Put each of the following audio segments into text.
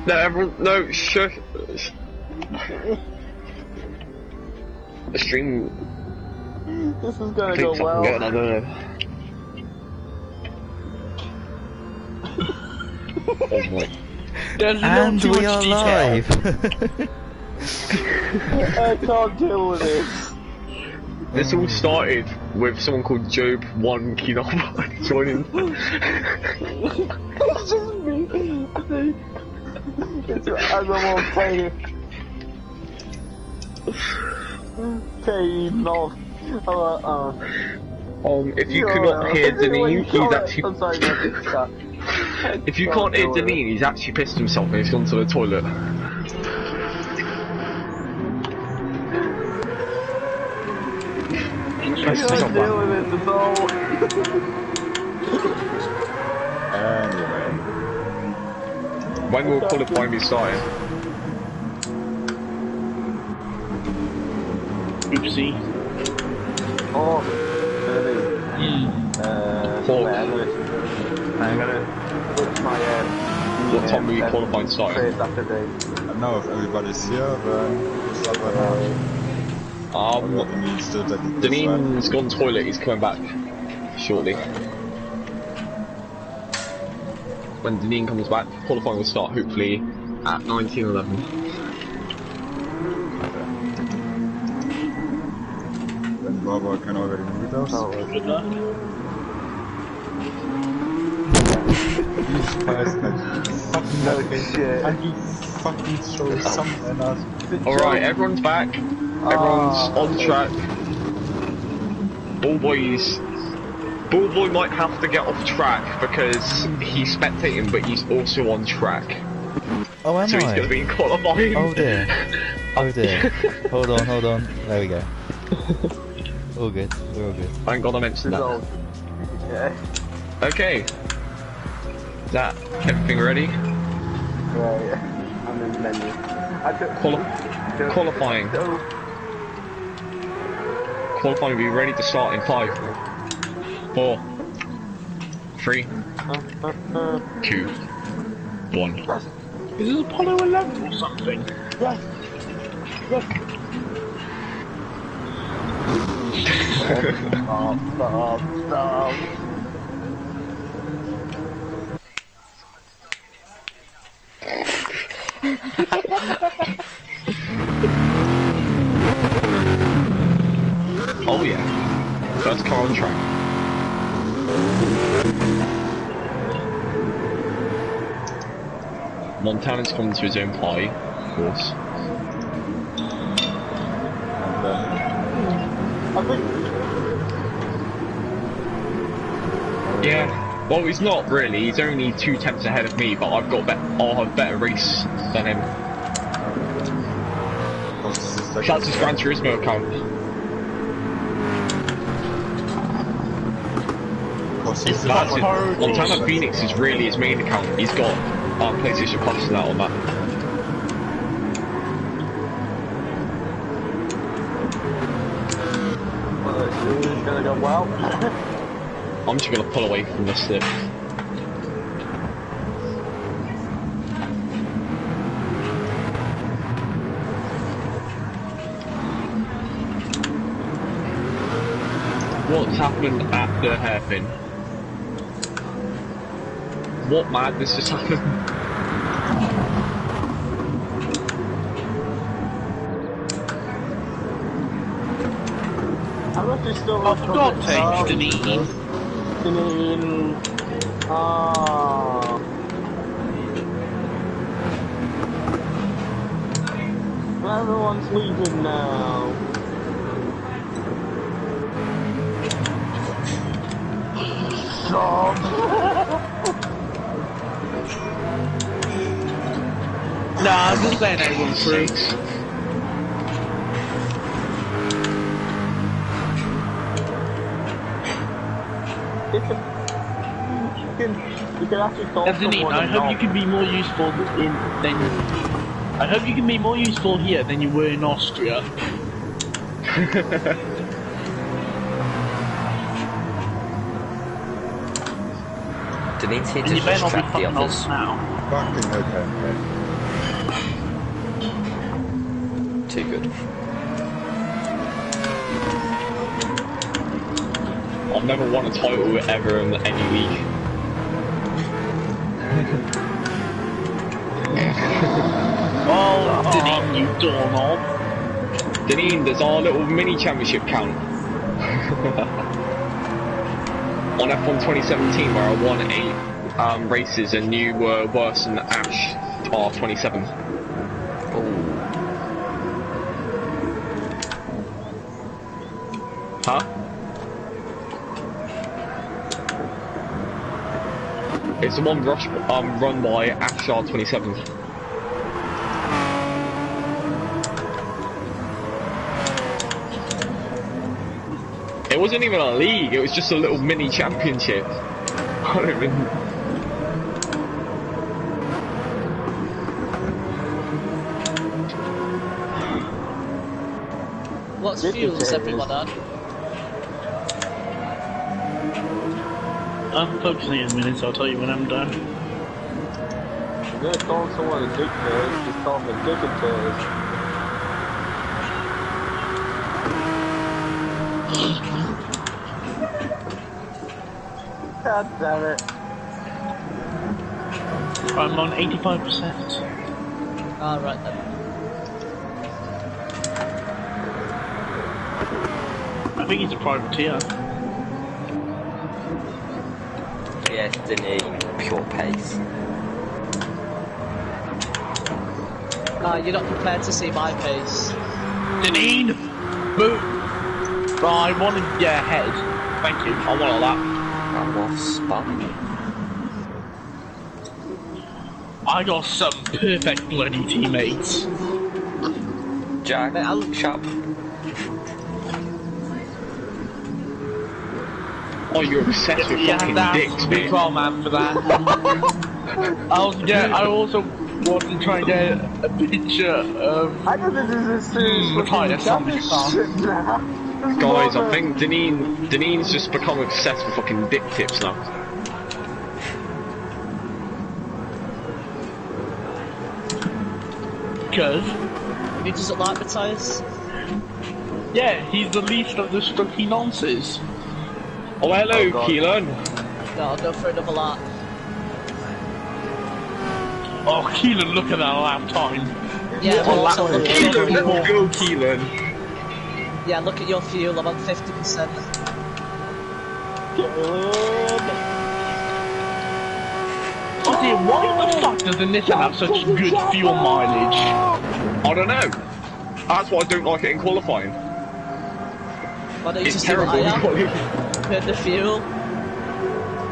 No, everyone, no, shush. The stream. This is gonna go well. Good, I don't know. Oh my. And we are live! I can't deal with this. This all started with someone called Job1 Kinoma joining. It's just me. It's as I'm on playing. Okay, no. If you cannot hear Deneen, he's actually. I'm sorry, no, if you can't hear Deneen, he's actually pissed himself and he's gone to the toilet. I'm dealing with it, so... Anyway. When will qualifying be starting? Oopsie. Oh, I'm gonna switch my what time will you qualifying starting? Saturday. I don't know if everybody's here, but it's not right now. Deneen's gone toilet, he's coming back shortly. When Deneen comes back, qualifying will start hopefully at 19:11. Then Barbara can already meet us. Oh, Good luck. Fucking show something else. Alright, everyone's back. Everyone's on track. Ballboy might have to get off track because he's spectating, but he's also on track. Oh, am so I? he's going to be qualifying. Oh dear. Oh dear. Hold on. There we go. All good. We're all good. Thank God I mentioned that. Yeah. Okay. Is that everything ready? Right. I'm in the menu. Qualifying. Qualifying will be ready to start in 5, 4, 3, 2, 1. Is this Apollo 11 or something? Yes. Stop. Oh yeah. First car on track. Montana's coming to his own high, of course. Yeah. Well, he's not really. He's only 2 tenths ahead of me, but I'll have better race than him. That's his Gran Turismo account. That's it. Montana Phoenix is really his main account. He's got PlayStation Plus and that on that. It's gonna go well. I'm just gonna pull away from this slip. What's happened at the hairpin? What madness just happened? I'm actually still Oh, for God's sake, Deneen. Everyone's leaving now. Stop. Nah, I'm just letting everyone through. You can actually solve Deneen, I hope you can be more useful I hope you can be more useful here than you were in Austria. Denise here And you to better not be distract the fucking others. off now. Fucking okay. Too good. I've never won a title ever in any league. Oh, Deneen, you doorknob. Deneen, there's our little mini championship count. On F1 2017, where I won 8 races and you were worse than Ash R27. Huh? It's the one run by Ash R27. It wasn't even a league, it was just a little mini championship. I don't even... What's fuels everyone on? I'm focusing in a minute, so I'll tell you when I'm done. I'm gonna call someone a dictator, just call them a dictator. God damn it. I'm on 85%. Alright then. I think he's a privateer. Yes, Denise, pure pace. Nah, you're not prepared to see my pace. Deneen! Boom! I wanted your head. Thank you. I want all that. That was spun. I got some perfect bloody teammates. Jack, Mate, sharp. Oh, you're obsessed with fucking dicks, big mate. 12 man for that. I also want to try and get a picture of I don't think this is serious Matthias on the championship now. Guys, I think Deneen's just become obsessed with fucking dick tips now. because, He doesn't like Matthias. yeah, he's the least of the stucky nonsense. Oh, hello, Keelan. No, I'll go for another lap. Oh, Keelan, look at that lap time. Yeah, Oh, also look at your Keelan, fuel. let's go, Keelan. Yeah, look at your fuel. I'm on 50%. Oh dear, why the fuck does the Nissan have such good fuel mileage? I don't know. That's why I don't like it in qualifying. Why don't you It's just do what terrible I in am? qualifying. Burn the fuel.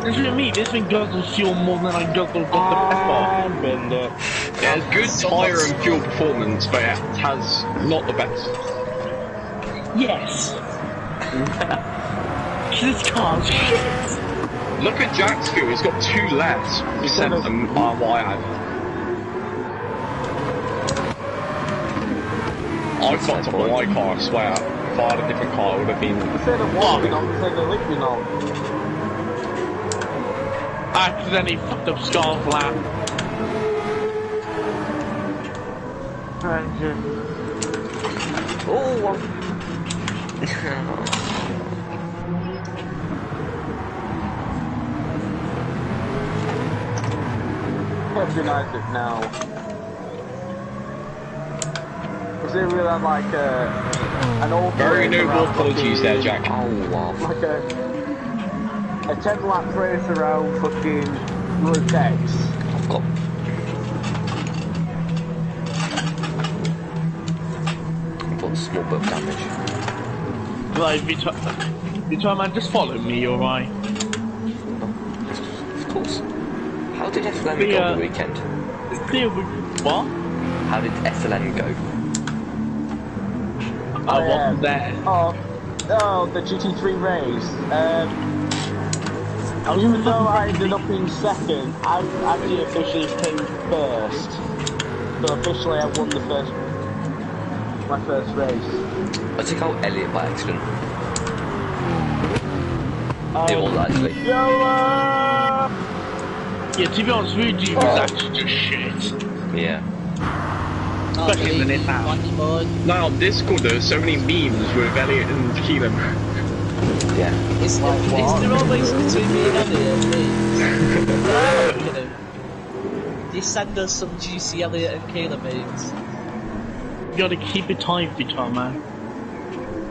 This is me, this thing guzzles fuel more than I guzzle Dr. Pepper. Been there. Yeah, it's good tyre and fuel performance, but it has not the best. Yes. This car's shit. Look at Jack's fuel, it's got 2 less percent than what I had. I fucked up on my car, I swear. If I had a different car, it would have been... Instead of walking on, instead of leaping on. I accidentally fucked up Scar's lap. Oh, That'd be nice if now. Because they really have like an old... Very race noble around apologies there, Jack. oh, wow. Like a 10 lap race around fucking Route X. I've got... I've got a small bit of damage. Like, Vito man, just follow me, alright? Of course. How did FLN go the weekend? What? How did FLN go? I wasn't there. Oh, the GT3 race. Even though I ended up in second, I actually officially came first. So officially I won my first race. I took out Elliot by accident. It was actually. YOLO! Yeah, to be honest, Fuji was actually just shit. Yeah. Especially in the net now. Now on Discord there's so many memes with Elliot and Keelan. Yeah. Is there always between me and Elliot memes? They send us some juicy Elliot and Kayla memes. You gotta keep it tight for each other, man.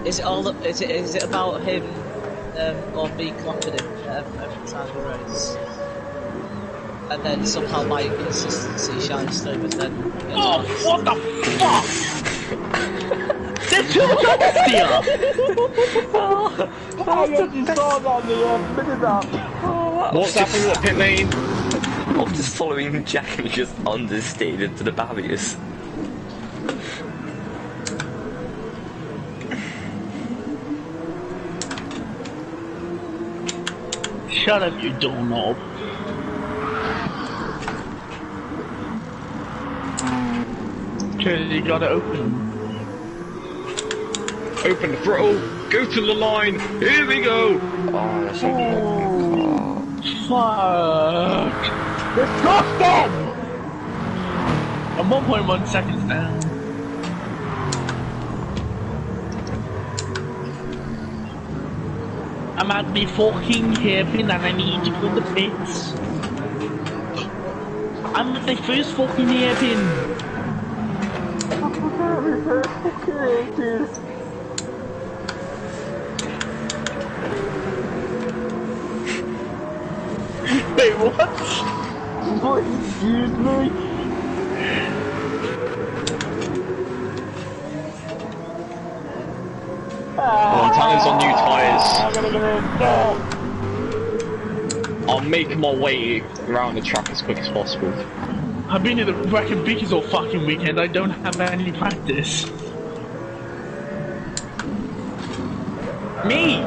Is it about him or me clapping him every time we race? And then somehow my inconsistency shines through and then... Oh, what the fuck?! There's too much honesty here! I just saw that on the minute up. What's happening with pit lane? I'm just following Jack and just understeered into the barriers. Shut up, you doorknob. Okay, you gotta open. Open the throttle, go to the line, here we go! Oh, that's so good. Fuck! Disgusting! I'm 1.1 seconds down. I'm at the fucking hairpin and I need to go to the pits. I'm at the first fucking hairpin. Wait, what? Excuse me? Montana's on new I'm tyres. gonna get in. I'll make my way around the track as quick as possible. I've been in the wreck and Bickies all fucking weekend. I don't have any practice. Me!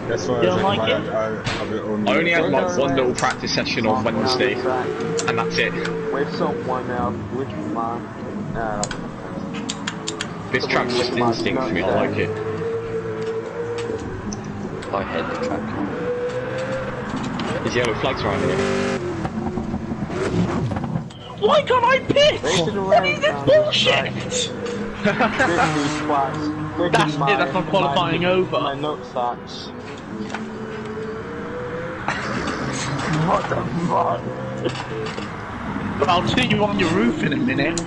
That's why You don't like it? I will I only had like Go one little around. practice session on Wednesday, and that's it. With someone else, with my... This track's just instinct for me, I like it. I hate the track. There's yellow flags around here. Why can't I pit? Racing What is around this down bullshit? That's that's not qualifying over. My nutsacks. What the fuck? I'll see you on your roof in a minute.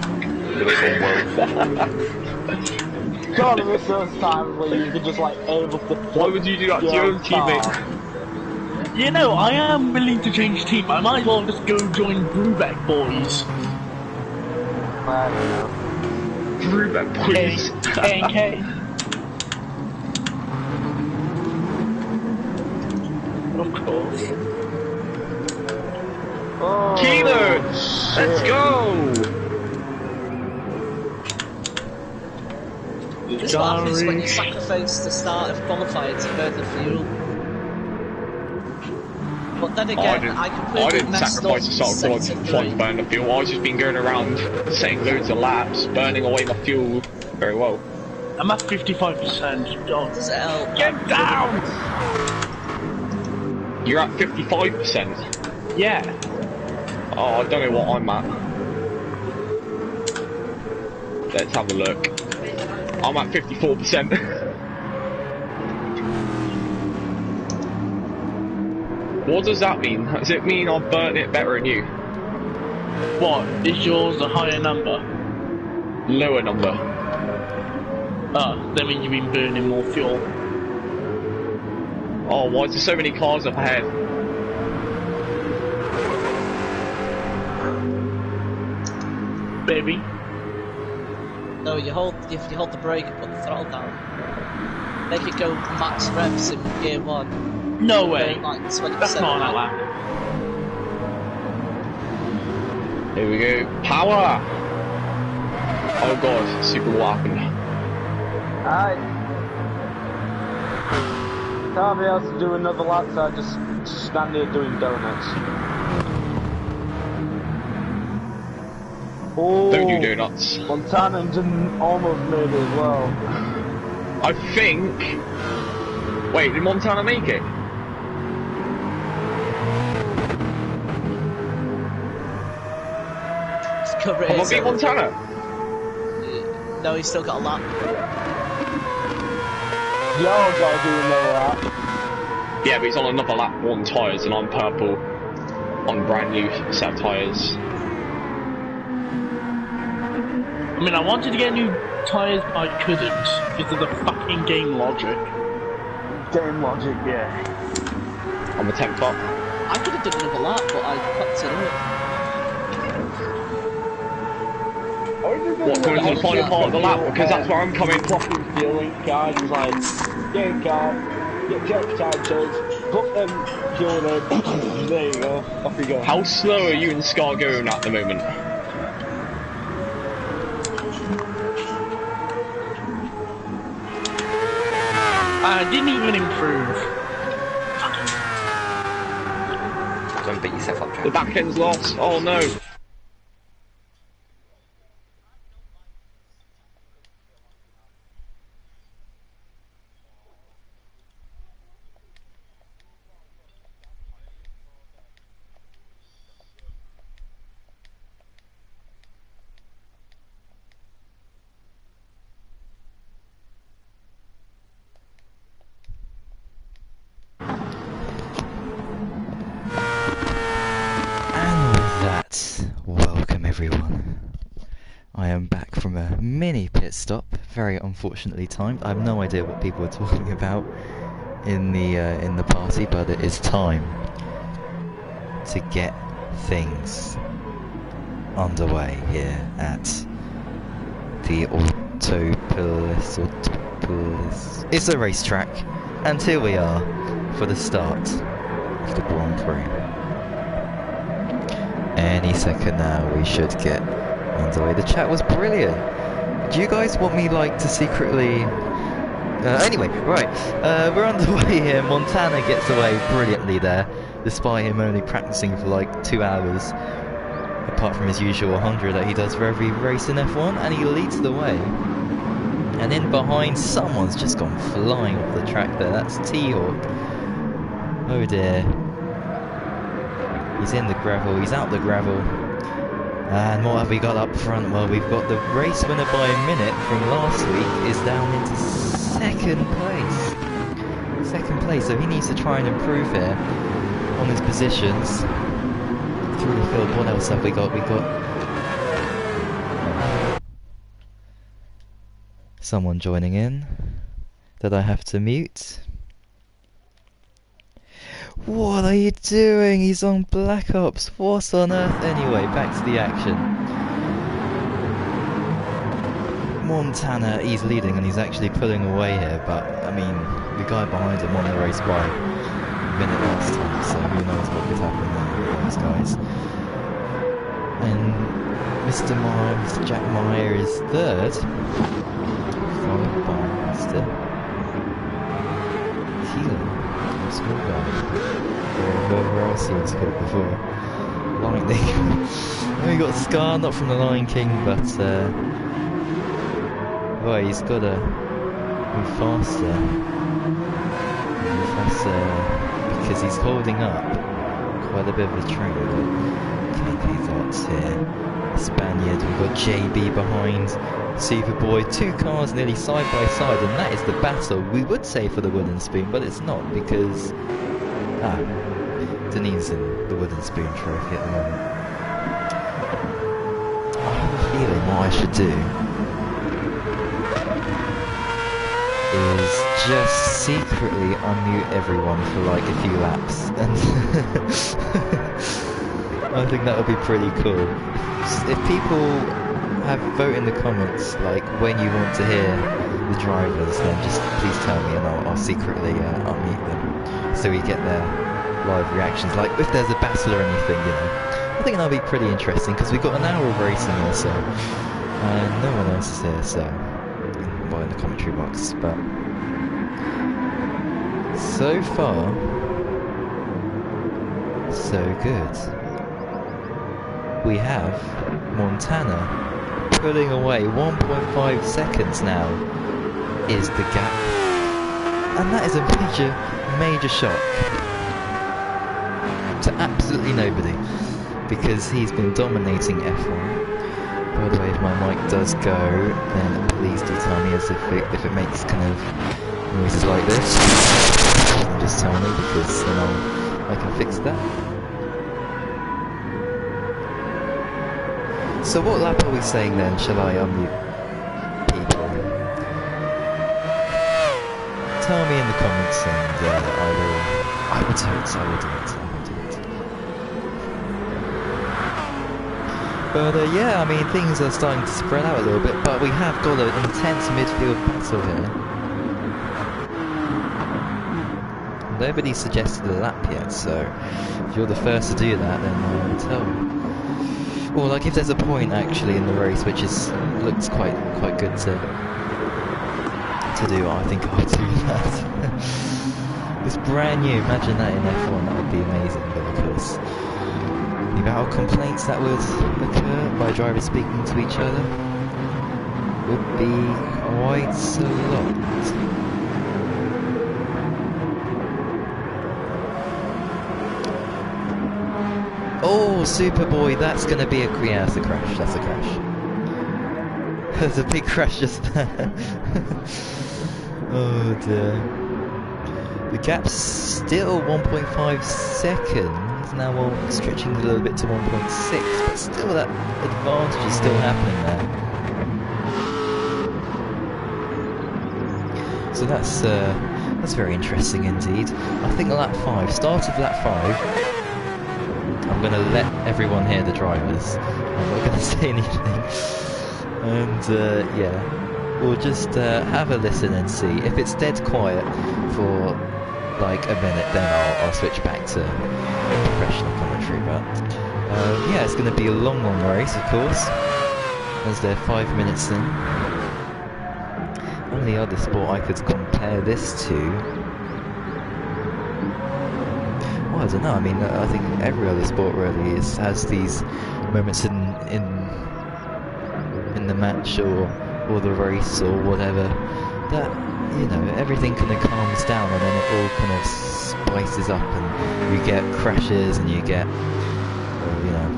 God, I miss those times where you could just like aim up the... Why would you do that to your own teammate? You know, I am willing to change team. I might as well just go join Brubeck boys. I don't know. Brubeck boys. K&K. Of course. Oh, Kilo! Let's go! This is what happens when you sacrifice the start of qualifying to burn the fuel. But then again, I completely didn't messed sacrifice up the start of sector qualifying to 3. burn the fuel. I was just been going around setting loads of laps, burning away my fuel very well. I'm at 55%. God. Does it help? Get down! You're at 55%. Yeah. Oh, I don't know what I'm at. Let's have a look. I'm at 54%. What does that mean? Does it mean I've burnt it better than you? What? Is yours a higher number? Lower number. That means you've been burning more fuel. Oh, why is there so many cars up ahead? Baby. No, if you hold the brake and put the throttle down, make it go max revs in gear 1. No way. Like 20%. That's not an lap. Here we go. Power! Oh god, super what happened? Alright. Can't be able to do another lap, so I just stand here doing donuts. Oh, Don't do donuts. Montana didn't almost made it as well. I think... Wait, did Montana make it? cover it. Come on, beat Montana. No, he's still got a lap. You're gonna do another lap. Yeah, but he's on another lap, 1 tyres, and I'm purple on brand new set of tyres. I mean, I wanted to get new tyres, but I couldn't because of the fucking game logic. Game logic, yeah. I'm a 10th up. I could have done another lap, but I fucked it up. What, going to the final part of the lap? Because that's where I'm coming. Fucking feeling, guys, was like, get in car, get jet potentials, put them fuel in, there you go, off you go. How slow are you and Scar going at the moment? I didn't even improve. Don't beat yourself up, Jack. The back end's lost. Oh no. Welcome everyone. I am back from a mini pit stop, very unfortunately timed. I have no idea what people are talking about in the party, but it is time to get things underway here at the Autopolis. It's a racetrack, and here we are for the start of the Grand Prix. Any second now we should get underway. The chat was brilliant. Do you guys want me like to secretly... anyway, right, we're underway here. Montana gets away brilliantly there, despite him only practicing for like 2 hours, apart from his usual 100 that he does for every race in F1, and he leads the way. And in behind, someone's just gone flying off the track there. That's T-Hawk. Oh dear. He's in the gravel, he's out the gravel. And what have we got up front? Well, we've got the race winner by a minute from last week is down into second place. Second place, so he needs to try and improve here on his positions. Through the field, what else have we got? We've got someone joining in that I have to mute. What are you doing? He's on Black Ops. What on earth? Anyway, back to the action. Montana, he's leading and he's actually pulling away here, but I mean, the guy behind him won the race by a minute last time, so who knows what could happen there with those guys. And Mr. Jack Meyer is third, followed by Mr. Keelan. Small guy, or whoever else he was called before. Lightning. And we got Scar, not from the Lion King, but well, he's got to move faster. Because he's holding up quite a bit of a train. KK Thoughts here. Spaniard, we've got JB behind. Superboy, 2 cars nearly side by side, and that is the battle. We would say for the wooden spoon, but it's not because Denise's in the wooden spoon trophy at the moment. I have a feeling what I should do is just secretly unmute everyone for like a few laps, and I think that would be pretty cool. If people have vote in the comments like when you want to hear the drivers, then just please tell me and I'll secretly unmute them so we get their live reactions, like if there's a battle or anything, you know. I think that'll be pretty interesting because we've got an hour of racing also and no one else is here, so well, in the commentary box. But so far so good. We have Montana pulling away. 1.5 seconds now is the gap, and that is a major shock to absolutely nobody because he's been dominating F1. By the way, if my mic does go, then please do tell me as if it makes kind of noises like this. Just tell me, because then I can fix that. So what lap are we saying then? Shall I unmute people? Tell me in the comments and I will do it. But yeah, I mean, things are starting to spread out a little bit, but we have got an intense midfield battle here. Nobody suggested a lap yet, so if you're the first to do that, then tell me. Well, like if there's a point actually in the race which looks quite good to do, I think I'll do that. It's brand new. Imagine that in F1. That would be amazing. But of course, the amount of complaints that would occur by drivers speaking to each other would be quite a lot. Oh, Superboy, that's going to be yeah, that's a crash. That's a crash. There's a big crash just there. Oh dear. The gap's still 1.5 seconds. Now we're stretching a little bit to 1.6, but still that advantage is still happening there. So that's very interesting indeed. I think start of lap 5, I'm going to let everyone hear the drivers. I'm not going to say anything. And yeah, we'll just have a listen and see. If it's dead quiet for like a minute, then I'll switch back to professional commentary. But yeah, it's going to be a long race, of course, as they're 5 minutes in. Only other sport I could compare this to, well, I don't know. I mean, I think every other sport really has these moments in the match or the race or whatever that, you know, everything kind of calms down and then it all kind of spices up and you get crashes and you get you know,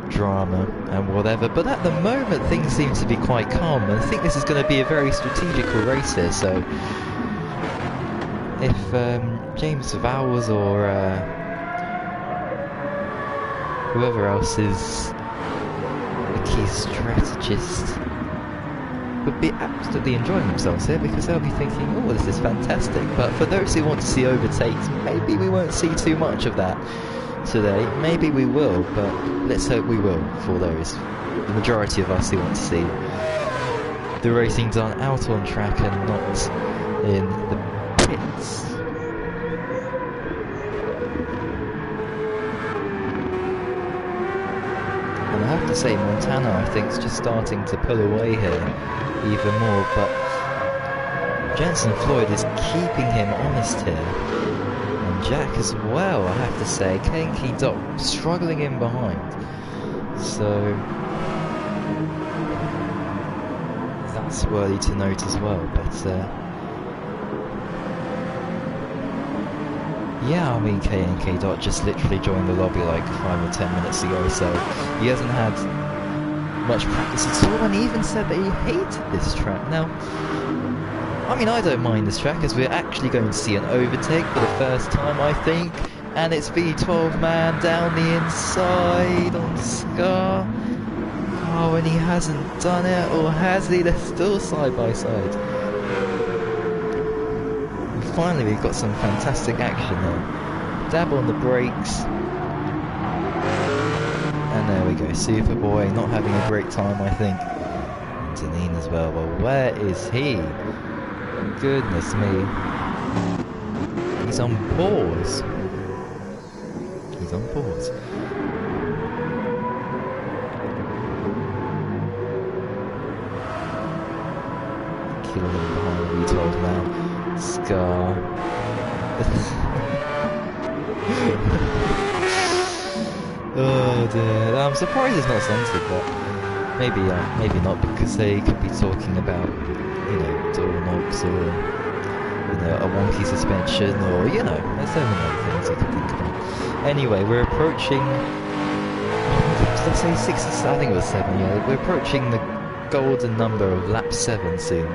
drama and whatever. But at the moment things seem to be quite calm, and I think this is going to be a very strategical race here. So if James Vowles or whoever else is a key strategist would be absolutely enjoying themselves here, because they'll be thinking, oh, this is fantastic. But for those who want to see overtakes, maybe we won't see too much of that today. Maybe we will, but let's hope we will for those, the majority of us who want to see the racing done out on track and not in the pits. And I have to say, Montana, I think, is just starting to pull away here even more, but Jensen Floyd is keeping him honest here. And Jack as well, I have to say. K&K Dot struggling in behind. So that's worthy to note as well. But yeah, I mean, K&K Dot just literally joined the lobby like 5 or 10 minutes ago, so he hasn't had much practice at all, and he even said that he hated this track. Now, I mean, I don't mind this track, as we're actually going to see an overtake for the first time, I think, and it's V12 man down the inside on Scar. Oh, and he hasn't done it, or has he? They're still side by side. Finally, we've got some fantastic action there. Dab on the brakes. And there we go. Superboy not having a great time, I think. Deneen as well. Well, where is he? Goodness me. He's on pause. He's on pause. Killing him behind the V12 now. Scar. Oh dear. I'm surprised it's not censored, but maybe not, because they could be talking about, you know, door knobs or, you know, a wonky suspension, or, you know, there's so many other things you can think about. Anyway, we're approaching did I say 6? I think it was 7, yeah. We're approaching the golden number of lap 7 soon.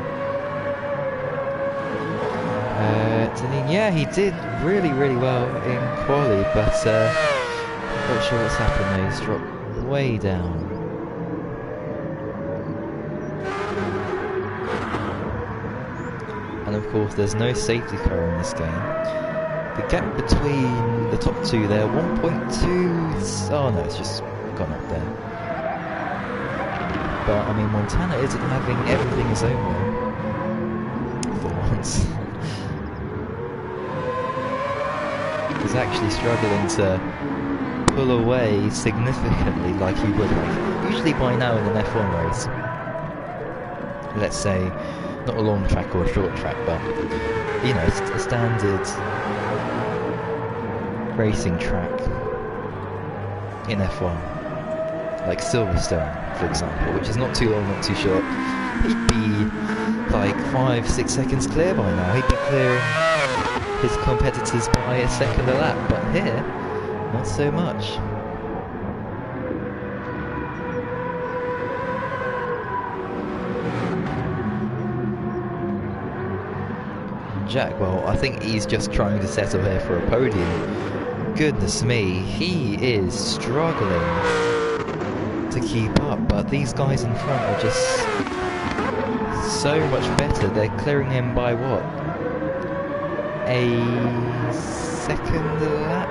Yeah, he did really, really well in quali, but not sure what's happened there. He's dropped way down. And of course, there's no safety car in this game. The gap between the top two there, 1.2. Oh no, it's just gone up there. But I mean, Montana isn't having everything his own way for once. He's actually struggling to pull away significantly like he would like. Usually by now in an F1 race, let's say, not a long track or a short track, but, you know, a standard racing track in F1, like Silverstone, for example, which is not too long, not too short, he'd be like 5-6 seconds clear by now. He'd be clearing his competitors by a second a lap, but here, not so much. Jack, well, I think he's just trying to settle here for a podium. Goodness me, he is struggling to keep up, but these guys in front are just so much better. They're clearing him by what? A second lap?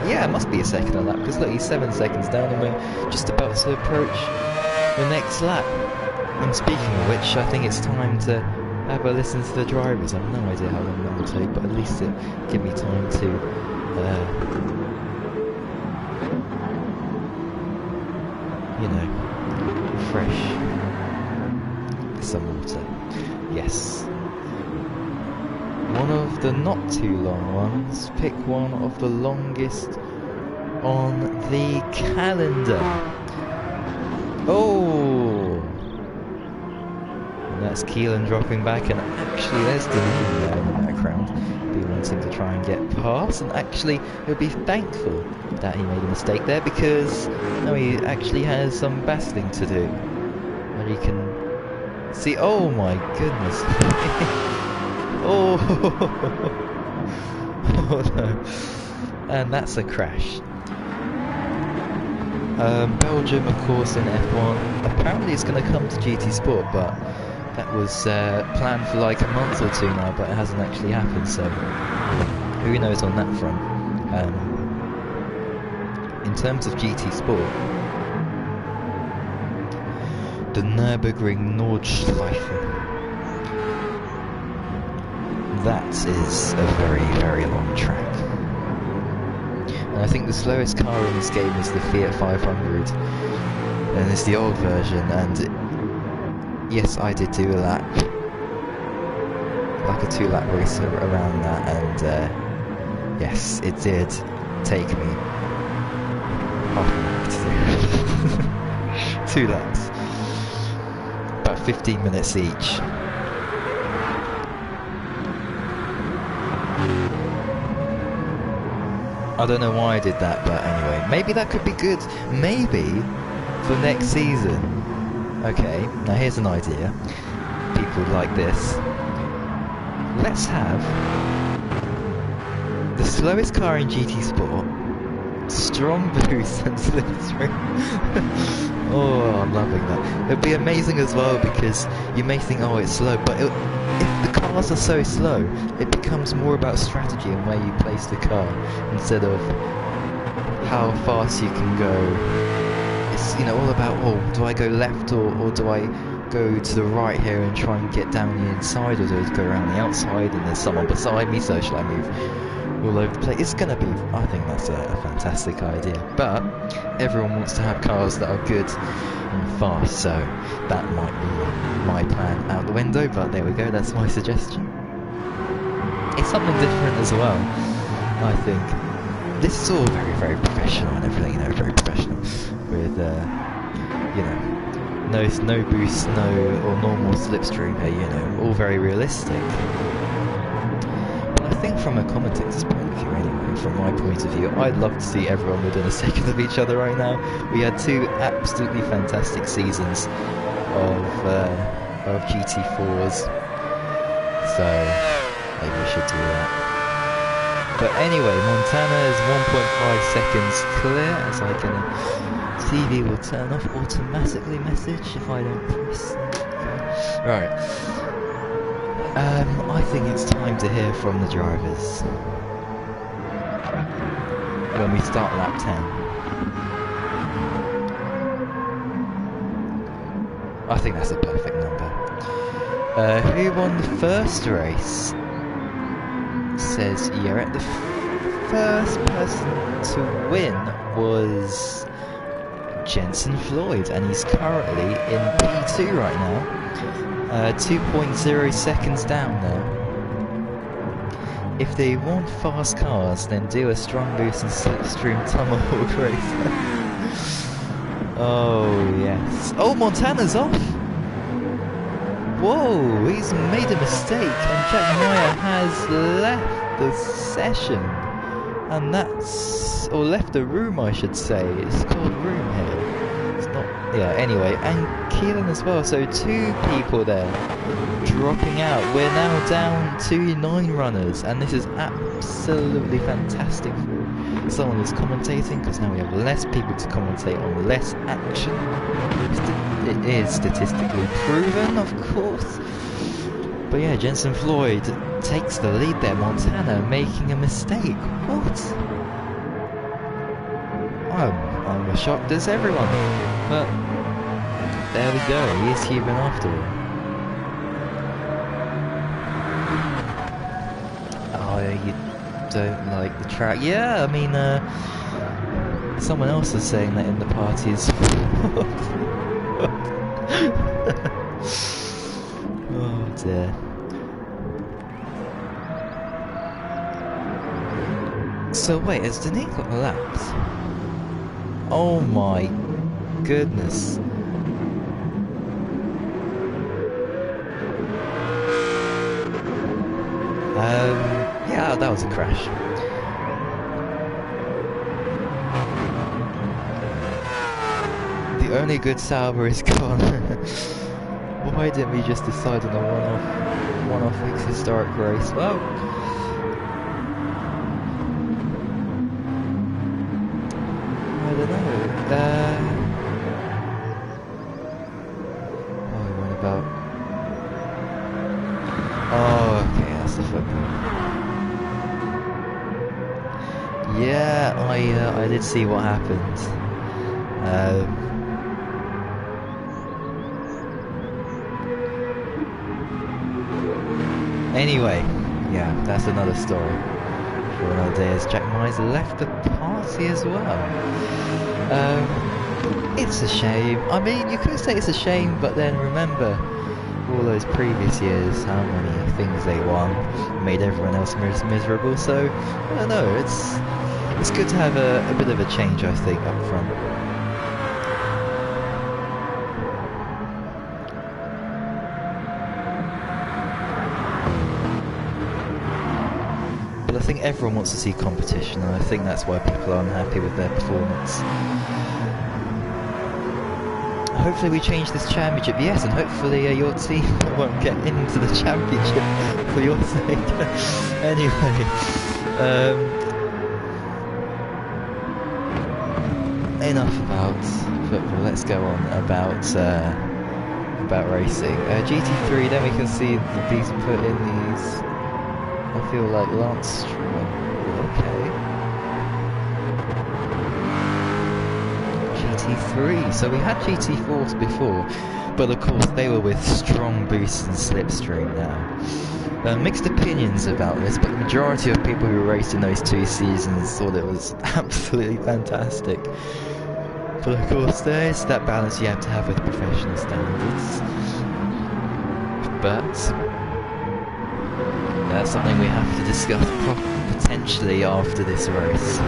Yeah, it must be a second lap, because look, he's 7 seconds down and we're just about to approach the next lap. And speaking of which, I think it's time to have a listen to the drivers. I have no idea how long that will take, but at least it give me time to you know, refresh some water. Yes. One of the not too long ones. Pick one of the longest on the calendar. Oh! And that's Keelan dropping back, and actually there's Deneen there in the background. Be wanting to try and get past, and actually he'll be thankful that he made a mistake there, because now he actually has some battling to do. And he can see, oh my goodness. Oh, oh no. And that's a crash. Belgium, of course, in F1. Apparently it's going to come to GT Sport, but that was planned for like a month or two now, but it hasn't actually happened, so who knows on that front. In terms of GT Sport, the Nürburgring Nordschleife, that is a very, very long track. And I think the slowest car in this game is the Fiat 500, and it's the old version, and yes, I did do a lap, like a 2-lap race around that, and yes, it did take me half a lap to do 2 laps, about 15 minutes each. I don't know why I did that, but anyway, maybe that could be good, maybe for next season. Okay, now here's an idea. People like this. Let's have the slowest car in GT Sport, strong boost and slipstream. Oh, I'm loving that. It'll be amazing as well, because you may think, oh, it's slow, but if the cars are so slow, it becomes more about strategy and where you place the car instead of how fast you can go. It's, you know, all about, oh, do I go left or do I go to the right here and try and get down the inside, or do I go around the outside and there's someone beside me, so shall I move all over the place? It's gonna be, I think that's a fantastic idea, but everyone wants to have cars that are good and fast, so that might be my plan out the window, but there we go, that's my suggestion. It's something different as well, I think. This is all very, very professional and everything, you know, very professional, with, you know, no boost, or normal slipstream here, you know, all very realistic. But I think from a commentator's point of view anyway, from my point of view. I'd love to see everyone within a second of each other right now. We had 2 absolutely fantastic seasons of GT4s, so maybe we should do that. But anyway, Montana is 1.5 seconds clear, as I can... TV will turn off automatically message if I don't press... Okay. Right. I think it's time to hear from the drivers. When we start lap 10. I think that's a perfect number. Who won the first race? Says yeah, the first person to win was Jensen Floyd, and he's currently in P2 right now. 2.0 seconds down now. If they want fast cars, then do a strong boost and slipstream tomahawk race. Oh yes. Oh, Montana's off. Whoa, he's made a mistake, and Jack Meyer has left the session, and that's, or left the room, I should say. It's called room here. It's not. Yeah. Anyway, and Keelan as well. So 2 people there dropping out. We're now down to 9 runners, and this is absolutely fantastic for someone who's commentating, because now we have less people to commentate on less action. It is statistically proven, of course. But yeah, Jensen Floyd takes the lead there. Montana making a mistake. What? I'm as shocked as everyone. But there we go. He is human after all. Oh, you don't like the track? Yeah, I mean, someone else was saying that in the party as well. Oh dear. So wait, has Denis got lapped? Oh my goodness. Yeah, that was a crash. The only good Sauber is gone. Why didn't we just decide on a one-off historic race? Well, I don't know. What about? Oh, okay, that's the football. Yeah, I did see what happened. Anyway, yeah, that's another story for another day, as Jack Myers left the party as well. It's a shame. I mean, you could say it's a shame, but then remember all those previous years, how many things they won, made everyone else miserable. So I don't know. It's good to have a bit of a change, I think, up front. I think everyone wants to see competition, and I think that's why people are unhappy with their performance. Hopefully we change this championship, yes, and hopefully your team won't get into the championship for your sake. Anyway, enough about football. Let's go on about racing. GT3. Then we can see these put in these. I feel like Lance Stroll. Okay. GT3. So we had GT4s before, but of course they were with strong boosts and slipstream now. Mixed opinions about this, but the majority of people who raced in those 2 seasons thought it was absolutely fantastic. But of course there is that balance you have to have with professional standards. But that's something we have to discuss potentially after this race.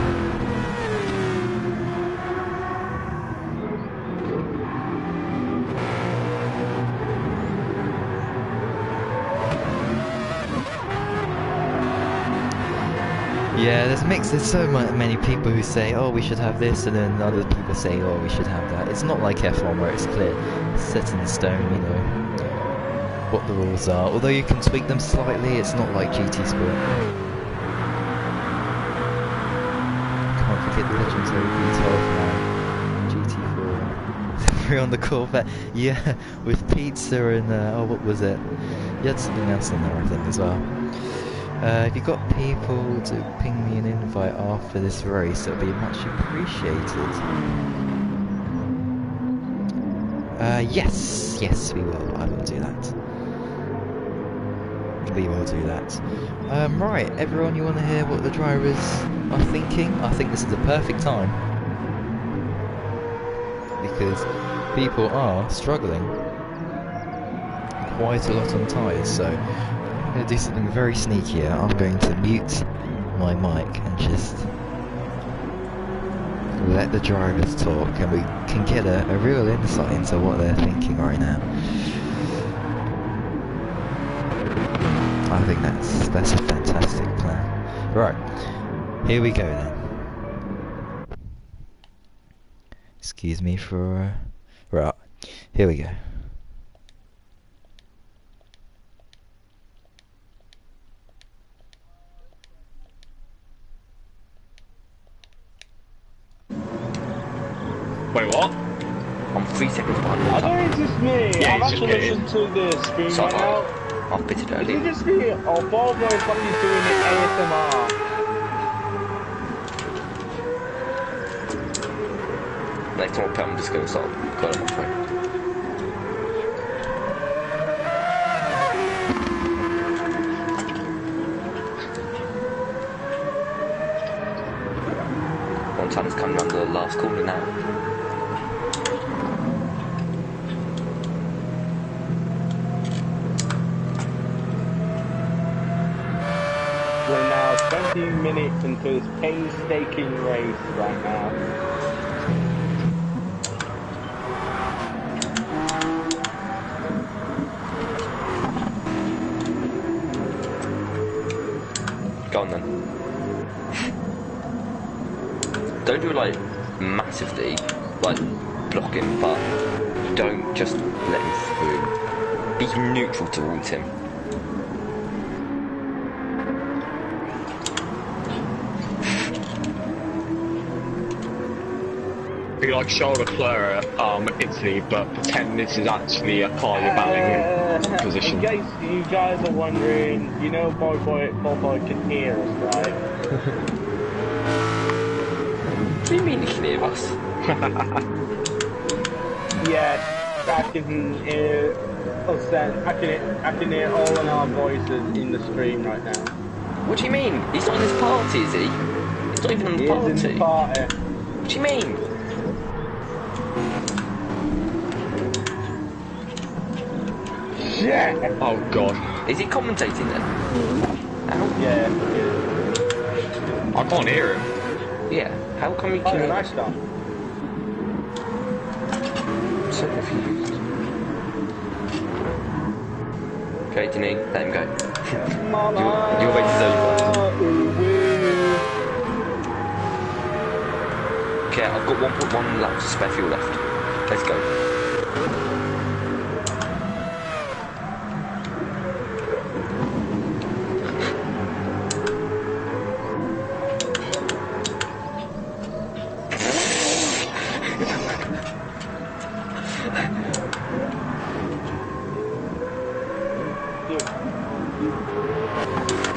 Yeah, there's mixed. There's so many people who say, "Oh, we should have this," and then other people say, "Oh, we should have that." It's not like F1 where it's clear, it's set in stone. You know what the rules are. Although you can tweak them slightly, it's not like GT Sport. Can't forget the legendary V12 now. GT4. We're on the Corvette. Yeah, with pizza and oh, what was it? You had something else on there, I think, as well. If you've got people to ping me an invite after this race, it would be much appreciated. Yes, we will. I will do that. We will do that. Right, everyone, you want to hear what the drivers are thinking? I think this is the perfect time. Because people are struggling quite a lot on tyres, so I'm going to do something very sneaky here. I'm going to mute my mic and just let the drivers talk, and we can get a real insight into what they're thinking right now. I think that's a fantastic plan. Right, here we go then. Excuse me for... right, here we go. Wait, what? I'm 3 seconds behind I the don't time. think it's just me. Yeah, I've it's actually just me. listened to the stream So right now. I've bit it Is early. it just me, or Volvo is fucking doing it ASMR? Next time I play, I'm just going to start calling my phone. Montana's coming around the last corner now. We're now 20 minutes into this painstaking race right now. Go on then. Don't do it like massively, like blocking, but don't just let him through. Be neutral towards him. Be like Charles Leclerc Italy, but pretend this is actually a car you're battling in position. In case you guys are wondering, you know Boy can hear us, right? What do you mean he can hear us? Yes, I can hear us then. I can hear all of our voices in the stream right now. What do you mean? He's not in this party, is he? He's not even in the He party. is in the party. What do you mean? Yeah. Oh god. Is he commentating then? How? Yeah. I can't hear him. Yeah. How come he Oh, can? nice done. I'm so confused. Okay, Denny, let him go. Your race is over. Okay, I've got 1.1 laps of spare fuel left. Let's go.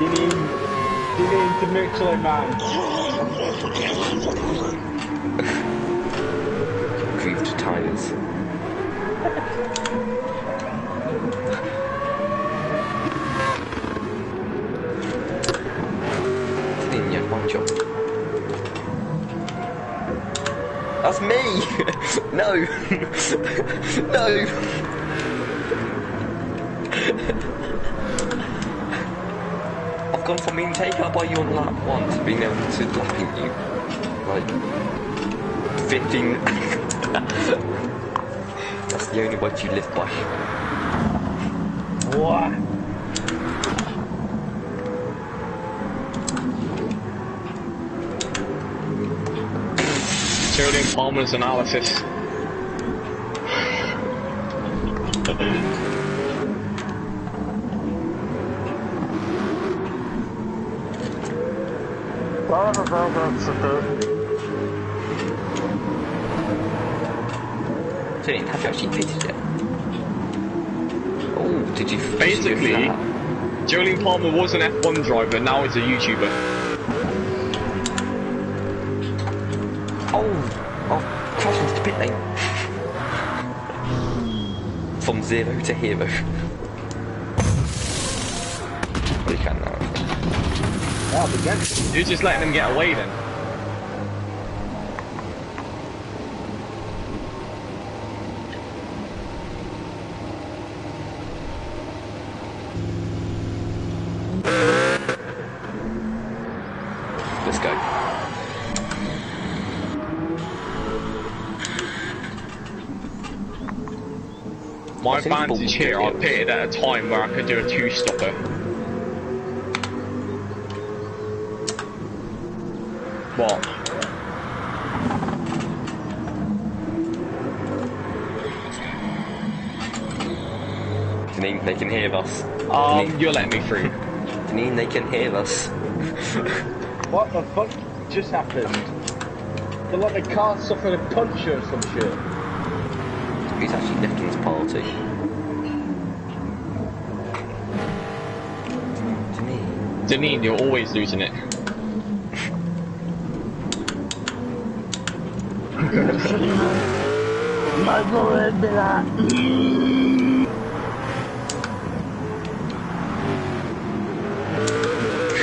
You need to Michelin man. Grooved tyres. You had one job. That's me! No! No! I've gone from being taken up by you on lap 1 to being able to lapping you. Like 15. That's the only way to live by. What? Julian Palmer's analysis. Julian, have you actually fitted it? Oh, did you Basically, Julian Palmer was an F1 driver, now he's a YouTuber. Oh, crash into the pit lane. From 0 to hero. Well, you can now. You're just letting him get away then. Let's go. My advantage here, I pitted at a time where I could do a two-stopper. What? Janine, they can hear us. You're letting me through. Janine, they can hear us. What the fuck just happened? The like the car suffered a punch or some shit. He's actually lifting his party. Janine, you're always losing it.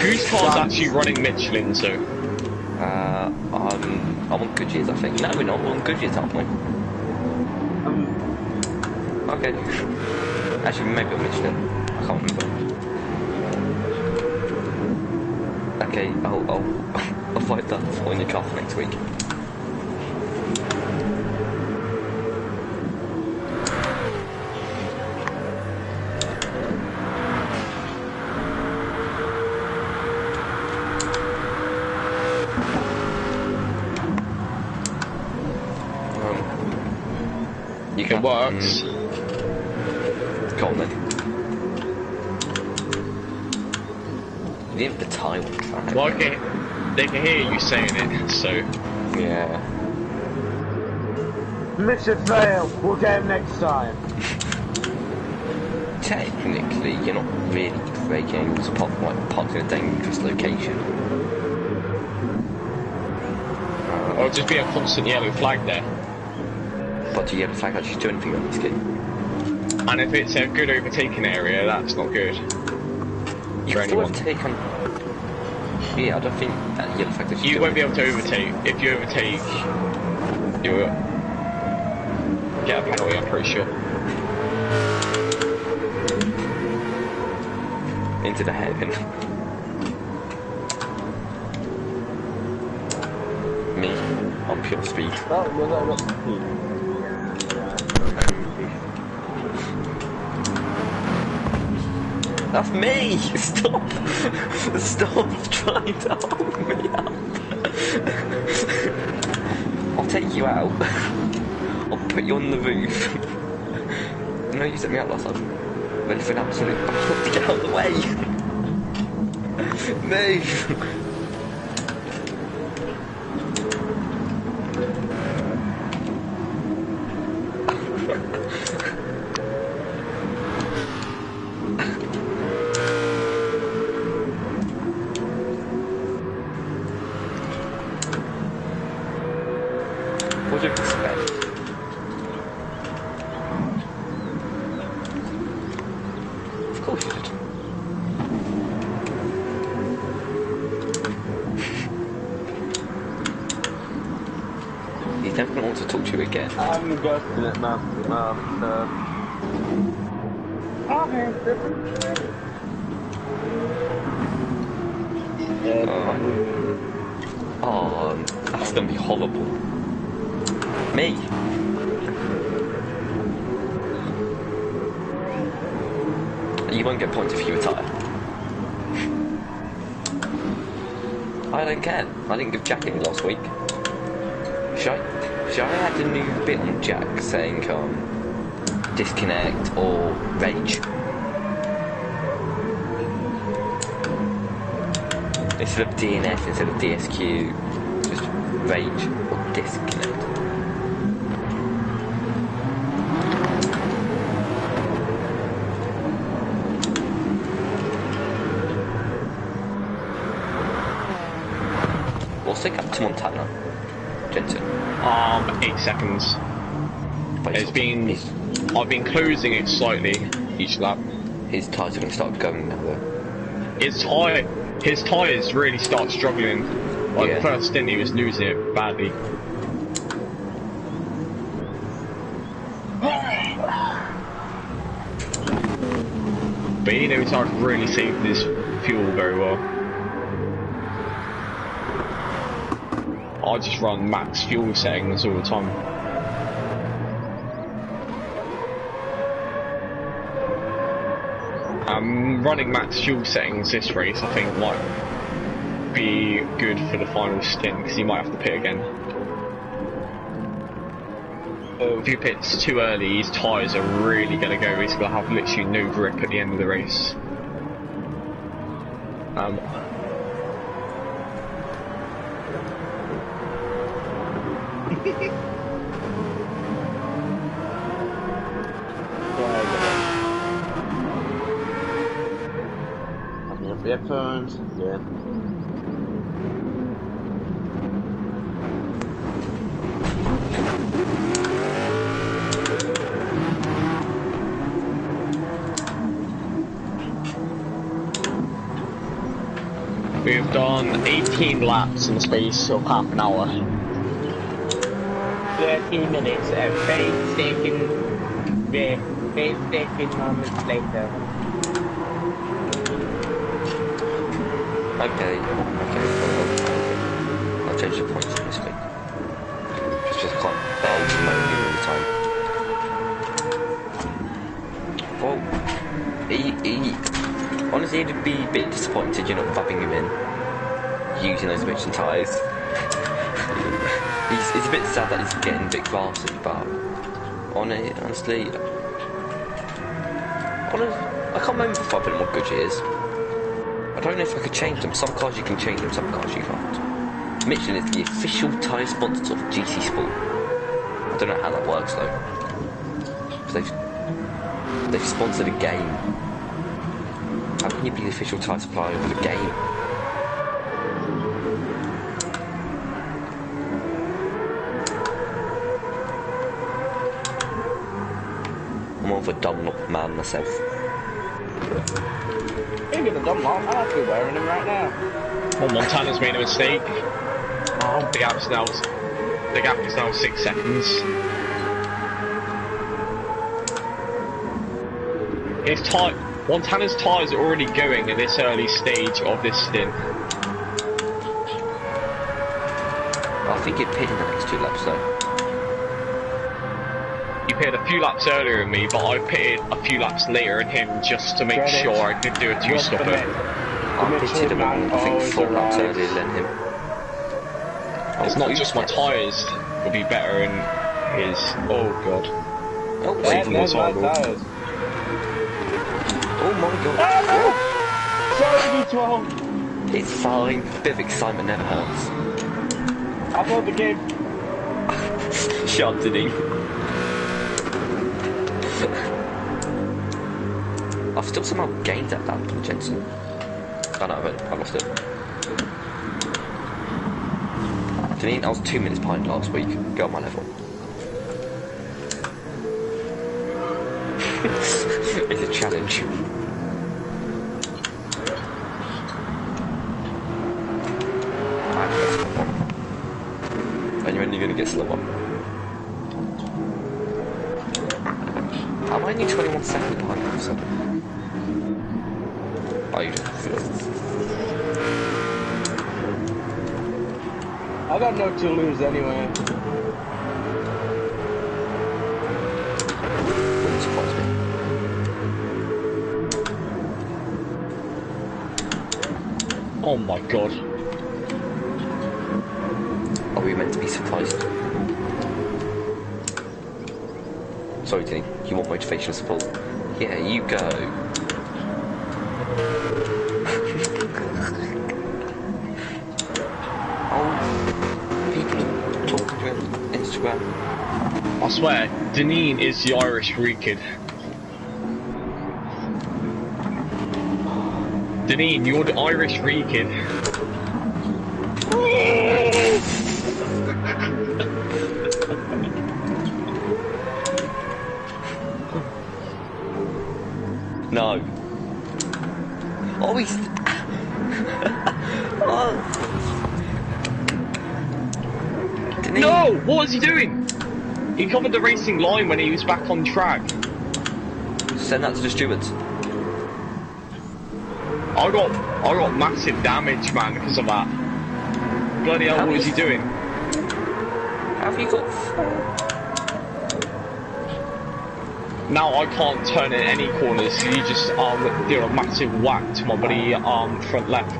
Whose car's actually running Michelin, so? I'm on Goodyear's, I think. No, we're not. We're on Goodyear's, aren't we? Okay. Actually, maybe on Michelin. I can't remember. Okay, I'll find that for in your car for next week. It works. Go on then. You have the time. Well, okay, they can hear you saying it, so. Yeah. Mission failed. We'll get him next time. Technically, you're not really breaking any rules apart from like parked in a dangerous location. Or it'll just be a constant yellow flag there. But do yellow flag actually do anything on this game? And if it's a good overtaking area, that's not good. You For can still anyone. overtake on... Yeah, I don't think that yellow flag actually You won't be able to overtake. If you overtake, you'll get a penalty, I'm pretty sure. Into the hairpin. Me, on pure speed. That's me! Stop! Stop trying to hold me up! I'll take you out. I'll put you on the roof. No, you set me up last time. Ready for an absolute battle to get out of the way! Move! What do you expect? Of course you did. He's never going to want to talk to you again. I'm ghosting it, man. Oh, that's going to be horrible. Me? You won't get points if you retire. I don't care. I didn't give Jack any last week. Should Should I add a new bit on Jack saying disconnect or rage? Instead of DNF, instead of DSQ, just rage or disconnect. What's the gap to Montana, Jensen? 8 seconds. I've been closing it slightly each lap. His tyres are going to start going now though. His tyres really start struggling. Like the first stint he was losing it badly. But he knows how to really save his fuel very well. I just run max fuel settings all the time. Running max fuel settings this race I think might be good for the final stint because he might have to pit again. If he pits too early, his tyres are really going to go. He's going to have literally no grip at the end of the race. Headphones, yeah. We've done 18 laps in the space of half an hour. 13 minutes and 8 second moments later. Okay, I'll change the points in this week. It's just can't bowl all the time. Well, honestly, it'd be a bit disappointed you're not rubbing him in, using those Michelin tyres. It's a bit sad that he's getting a bit grassy, but honestly, I can't remember if I put him on Goodyears. I don't know if I could change them. Some cars you can change them, some cars you can't. Michelin is the official tyre sponsor of GT Sport. I don't know how that works though. They've sponsored a game. How can you be the official tyre supplier of a game? I'm more of a Dunlop man myself. Maybe the dumb mom, I'll be wearing them right now. Well, Montana's made a mistake. The gap is now 6 seconds. Montana's tyres are already going at this early stage of this stint. I think he'd pit in the next 2 laps though. You pitted a few laps earlier than me, but I pitted a few laps later than him just to make sure I could do a 2-stopper. I pitted him, I think 4 laps earlier than him. It's not just my tyres will be better in his... Oh god. Oh, Even more horrible. Oh my god. Sorry, V12. It's fine. A bit of excitement never hurts. Upload the game. Shouted him. I've still somehow gained that lap from Jensen. Oh no, I lost it. Janine, I was 2 minutes behind last week. Go on my level. It's a challenge. And you're only going to get slower. I'm only 21 seconds behind you, so... Oh, you just... I got no to lose anyway. Wouldn't surprise me. Oh my god. Are we meant to be surprised? Sorry, Denny. You want motivational support? Yeah, you go. Oh, people talking to Instagram. I swear, Deneen is the Irish free kid. Deneen, you're the Irish free kid. No. Oh, he's... oh. No! What was he doing? He covered the racing line when he was back on track. Send that to the stewards. I got massive damage, man, because of that. Bloody hell, what was he doing? Have you got... Now I can't turn in any corners, so you just do a massive whack to my bloody front left.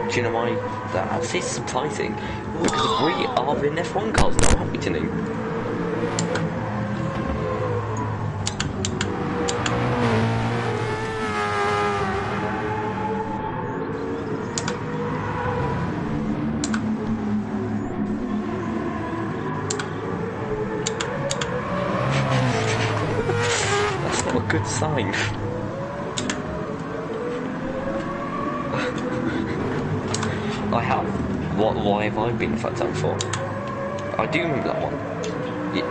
Do you know why that's surprising? Because we are in F1 cars now, aren't we, Denny? That's not a good sign. Why have I been flat down for? I do remember that one. Yeah.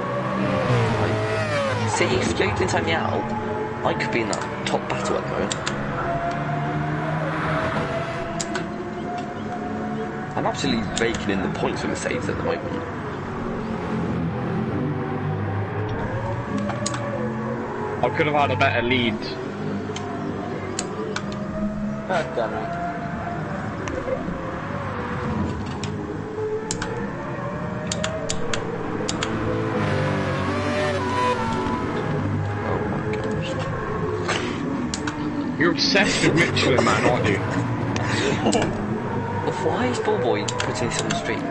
See, if you didn't take me out, I could be in that top battle at the moment. I'm absolutely raking in the points with the saves at the moment. I could have had a better lead. God damn it. You're obsessed with Michelin, man, aren't you? Why is Ballboy putting this on the street?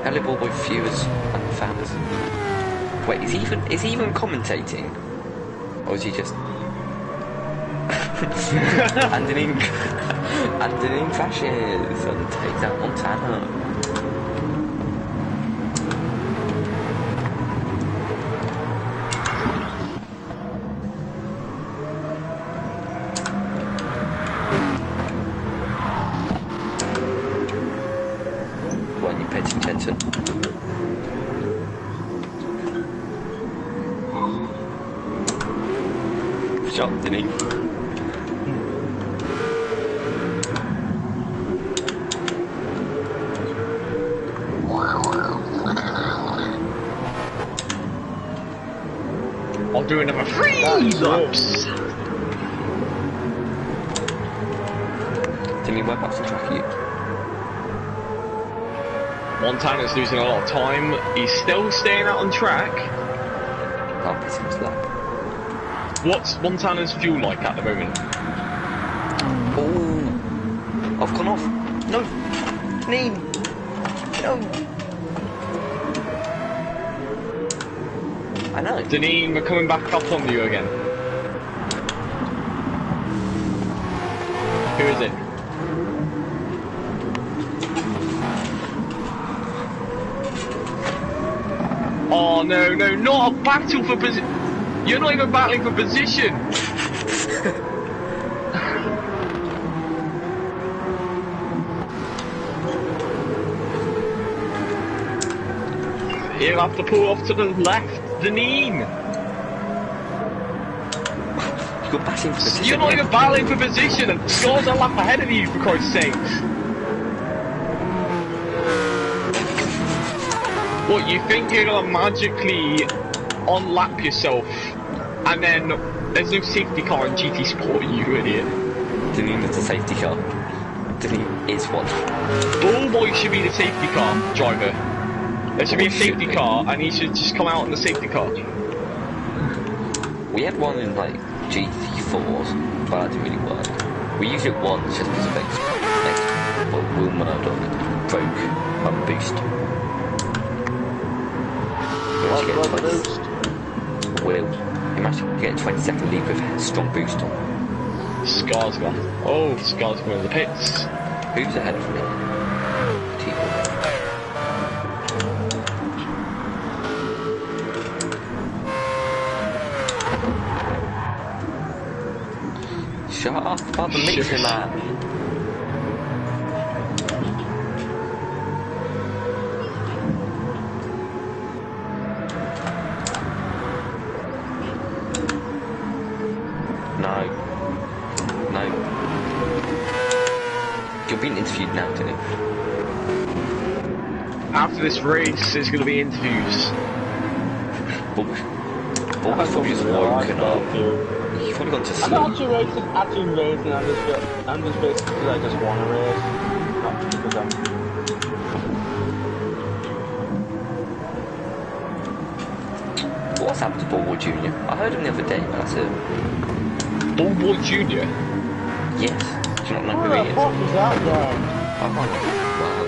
Hello, Ballboy viewers and fans. Wait, is he even commentating? Or is he just... Antonin crashes and takes out Montana. When you pet Jensen. Shot, didn't he? I'll do another 3 laps. Didn't he work up some track at you? Montana's losing a lot of time. He's still staying out on track. I'll piss him to that. What's Montana's fuel like at the moment? Oh, I've gone off. No, Neem. No. I know. Deneen, we're coming back up on you again. Who is it? Oh no, not a battle for position. You're not even battling for position. You'll have to pull off to the left, Deneen. You got batting for position. You're not even battling for position, and Score's a lap ahead of you, for Christ's sakes. What, you think you're gonna magically unlap yourself, and then there's no safety car in GT Sport, you idiot. Didn't need a safety car. Didn't is one. Ballboy should be the safety car driver. There should be a safety car, and he should just come out in the safety car. We had one in like GT4s, but that didn't really work. We used it once just because of Will Murdoch broke boost. What boost? Will. He managed to get a 20-second lead with a strong boost on. Scar's gone. Oh, Scar's going to the pits. Who's ahead of me? Shut up about the mixer, man. No. You're being interviewed now, Denny. After this race, there's going to be interviews. Bulb's probably just woken up. He's probably gone to sleep. I'm not actually racing, I'm just basically because I just want to race. Not because I'm... What's happened to Ballboy Jr.? I heard him the other day, but that's it. Ballboy Jr.? Yes. Do you not know Who who the he is? fuck is that guy? I can't know. Wow.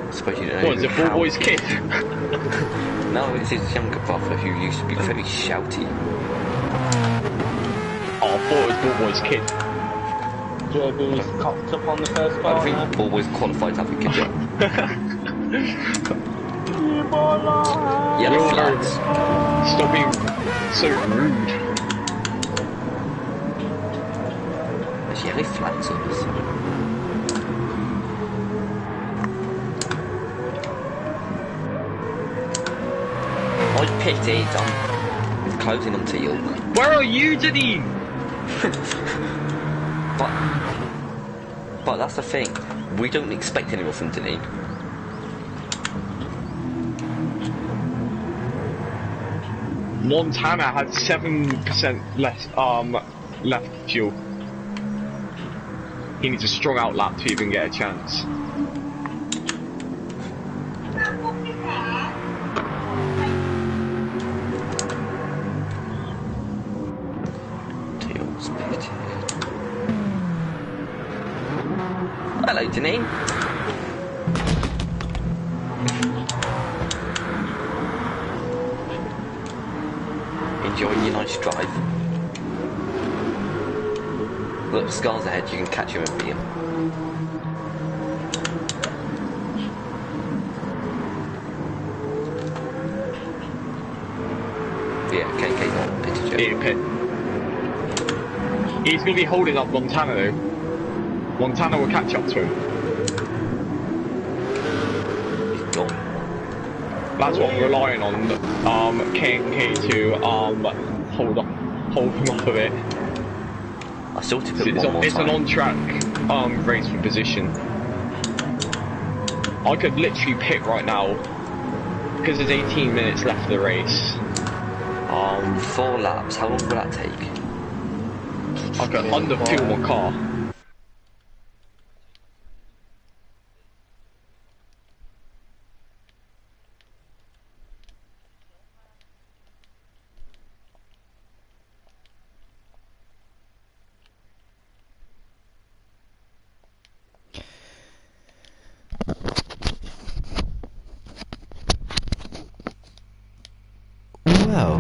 I suppose you don't know. What, is it Ballboy's kid? No, it's his younger brother who used to be very shouty. Oh, I thought it was Ballboy's kid. JB's cocked up on the first I corner. think Ballboy's qualified to have a kid yet. Yellow Will flags. Stop being so rude. There's yellow flags on this. I pitied, I'm closing on teal. Where are you, Janine? But that's the thing, we don't expect any more from Deneen. Montana had 7% left fuel. He needs a strong out lap to even get a chance. Teal's pitted. Hello, Deneen. Enjoying your nice drive. Look, Scar's ahead, you can catch him and beat him. Yeah, KK's not pitted yet. Yeah, pit. He's going to be holding up Montana though. Montana will catch up to him. He's gone. That's what I'm relying on. K to hold him off a bit. I still to put one more It's time. an on-track race for position. I could literally pit right now because there's 18 minutes left of the race. 4 laps, how long will that take? I could underfuel my car. Well,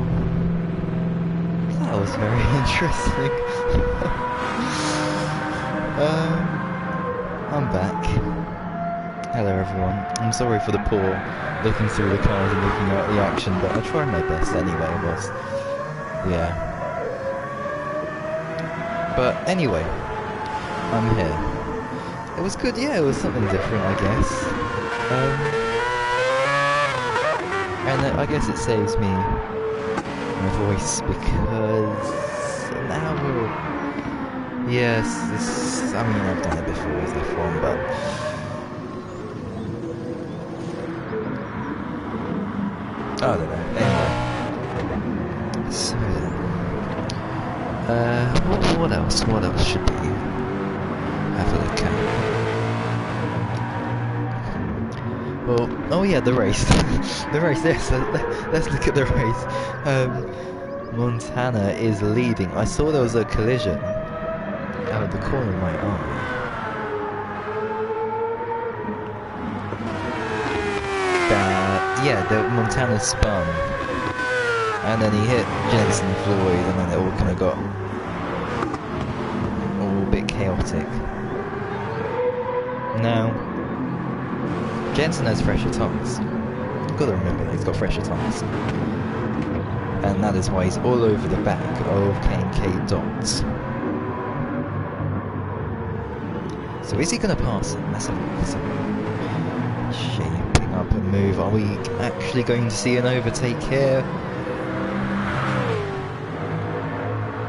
that was very interesting. I'm back. Hello everyone. I'm sorry for the poor looking through the cars and looking at the action, but I tried my best anyway. Yeah. But anyway, I'm here. It was good, yeah, it was something different, I guess. And I guess it saves me my voice because now we're... Yes, this... I mean, I've done it before with F1, but... I don't know. Anyway. So then... what else? What else should we have a look at? Well, oh yeah, the race. The race, yes, let's look at the race. Montana is leading. I saw there was a collision out of the corner of my eye. Yeah, the Montana spun. And then he hit Jensen and Floyd, and then it all kind of got all a bit chaotic. Now, Jensen has fresher tyres. You've got to remember that he's got fresher tyres. And that is why he's all over the back of K&K Dots. So is he going to pass him? Let's have a look. Shaping up a move. Are we actually going to see an overtake here?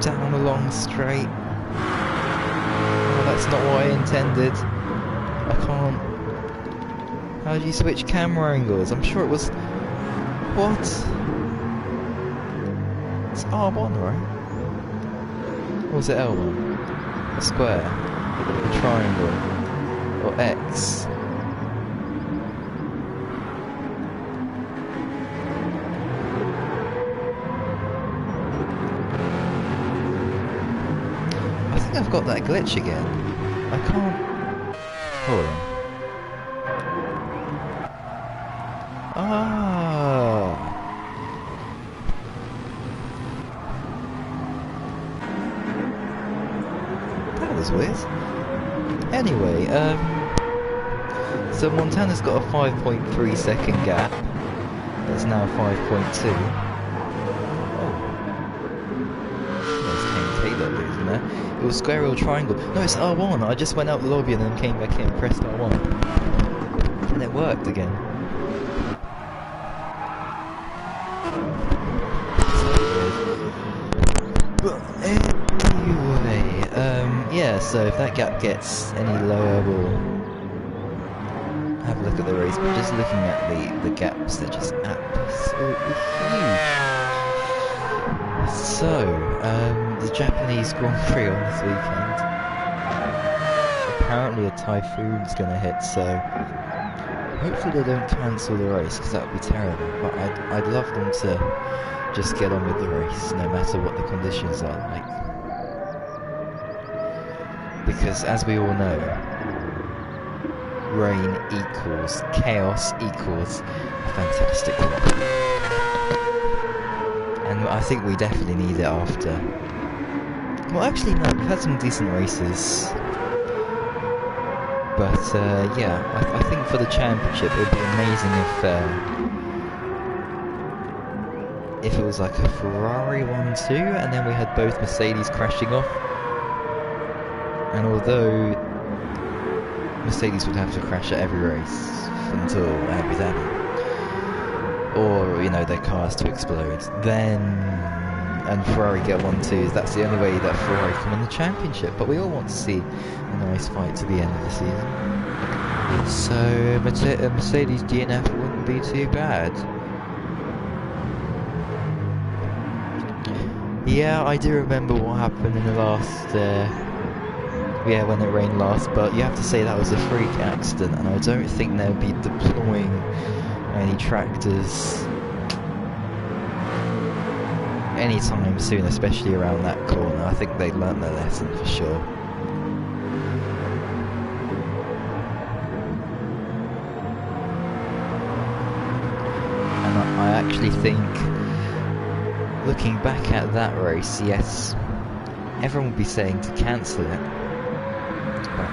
Down a long straight. Oh, that's not what I intended. I can't. How do you switch camera angles? I'm sure it was. What? It's R1, right? Or was it L1? A square? A triangle? Or X? I've got that glitch again. I can't. Hold on. Ah. That was weird. Anyway, so Montana's got a 5.3 second gap. That's now 5.2. It was square or triangle. No, it's R1. I just went out the lobby and then came back in and pressed R1. And it worked again. But anyway, yeah, so if that gap gets any lower, we'll have a look at the race. But just looking at the gaps, they're just absolutely huge. So, the Japanese Grand Prix on this weekend. Apparently a typhoon's gonna hit, so hopefully they don't cancel the race, because that would be terrible. But I'd love them to just get on with the race, no matter what the conditions are like. Because as we all know, rain equals chaos equals a fantastic one. And I think we definitely need it after. Well, actually, no, we've had some decent races. But, yeah, I think for the championship it would be amazing if it was like a Ferrari 1-2, and then we had both Mercedes crashing off. And although Mercedes would have to crash at every race until Abu Dhabi, or, you know, their cars to explode, then, and Ferrari get 1-2s, that's the only way that Ferrari can win the championship. But we all want to see a nice fight to the end of the season. So, Mercedes DNF wouldn't be too bad. Yeah, I do remember what happened in the last, yeah, when it rained last, but you have to say that was a freak accident, and I don't think they'll be deploying any tractors anytime soon, especially around that corner. I think they learnt their lesson for sure. And I actually think, looking back at that race, yes, everyone would be saying to cancel it, but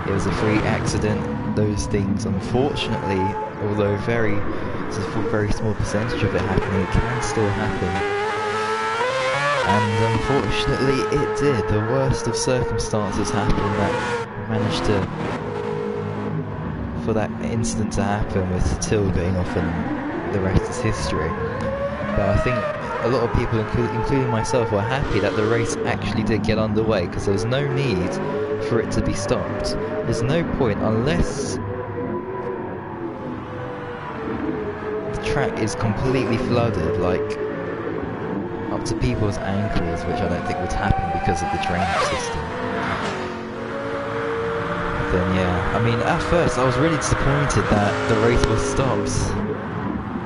it was a freak accident. Those things, unfortunately, although it's a very small percentage of it happening, it can still happen. And unfortunately it did. The worst of circumstances happened that managed for that incident to happen, with Till going off, and the rest is history. But I think a lot of people, including myself, were happy that the race actually did get underway, because there was no need for it to be stopped. There's no point, unless the track is completely flooded, like up to people's ankles, which I don't think would happen because of the drainage system. then yeah. I mean, at first I was really disappointed that the race was stopped.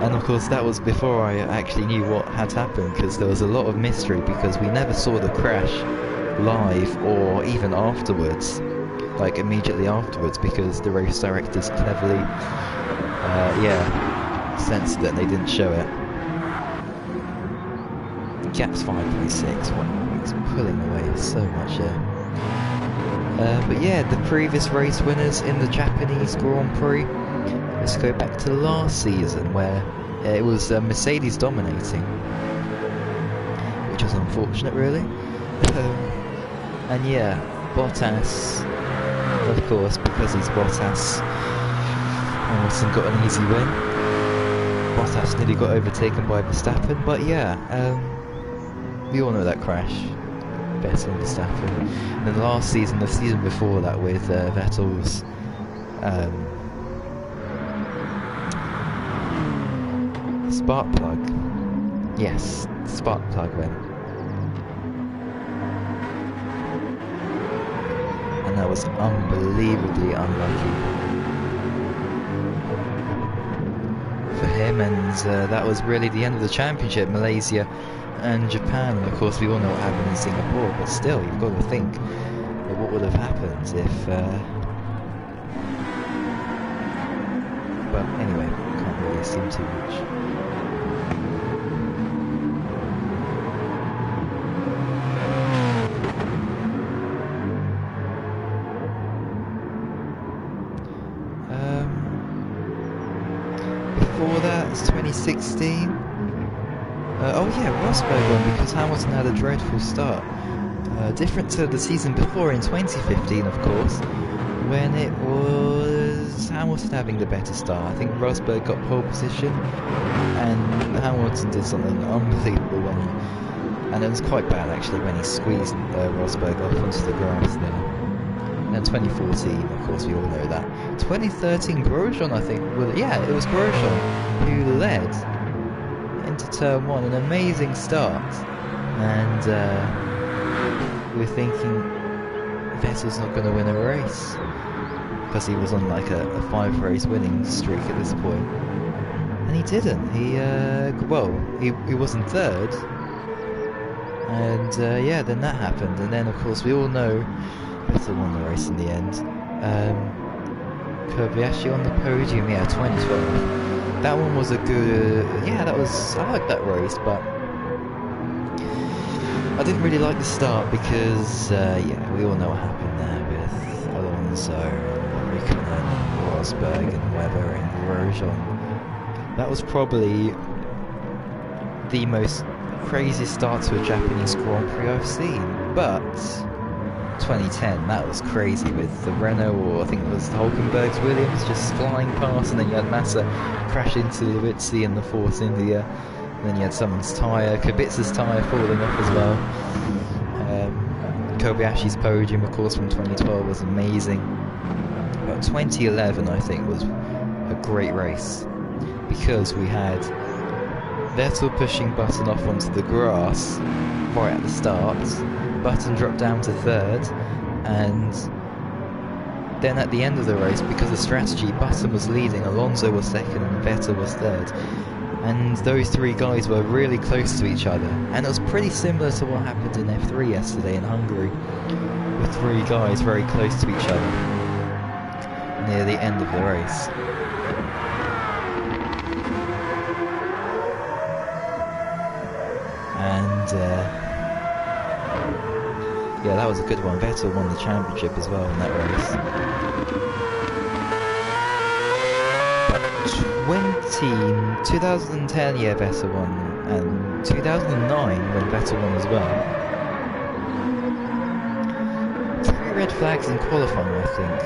And of course that was before I actually knew what had happened, because there was a lot of mystery, because we never saw the crash live or even afterwards, like immediately afterwards, because the race directors cleverly, censored it and they didn't show it. Gap's 5.6, wow, he's pulling away so much here. But yeah, the previous race winners in the Japanese Grand Prix. Let's go back to last season, where it was Mercedes dominating, which was unfortunate, really. And yeah, Bottas, of course, because he's Bottas, Hamilton got an easy win. Bottas nearly got overtaken by Verstappen, but yeah, we all know that crash. Vettel and Verstappen. And then last season, the season before that, with Vettel's spark plug. Yes, spark plug went. And that was unbelievably unlucky for him, and that was really the end of the championship. Malaysia and Japan, and of course we all know what happened in Singapore, but still, you've got to think of what would have happened if... But anyway, can't really assume too much. Before that, it's 2016. Oh yeah, Rosberg won because Hamilton had a dreadful start. Different to the season before in 2015, of course, when it was Hamilton having the better start. I think Rosberg got pole position, and Hamilton did something unbelievable and it was quite bad actually when he squeezed Rosberg off onto the grass there. And 2014, of course, we all know that. 2013, Grosjean, I think, it was Grosjean who led into turn 1, an amazing start, and we were thinking Vettel's not going to win a race, because he was on like a 5-race winning streak at this point, and he didn't. He was in third, and then that happened, and then of course we all know Vettel won the race in the end. Kobayashi on the podium, 2012. That one was a good, I liked that race, but I didn't really like the start because, we all know what happened there with Alonso, Raikkonen, Rosberg and Webber and Grosjean. That was probably the most crazy start to a Japanese Grand Prix I've seen, but 2010, that was crazy with the Renault, or I think it was Hulkenberg's Williams, just flying past, and then you had Massa crash into Liuzzi in the Force India, and then you had someone's tyre, Kubica's tyre falling off as well. Kobayashi's podium, of course, from 2012 was amazing, but 2011 I think was a great race, because we had Vettel pushing Button off onto the grass right at the start. Button dropped down to third, and then at the end of the race, because of strategy, Button was leading, Alonso was second, and Vettel was third. And those three guys were really close to each other, and it was pretty similar to what happened in F3 yesterday in Hungary, with three guys very close to each other near the end of the race. And that was a good one. Vettel won the championship as well in that race. But 2010, Vettel won, and 2009 when Vettel won as well. 3 red flags in qualifying, I think.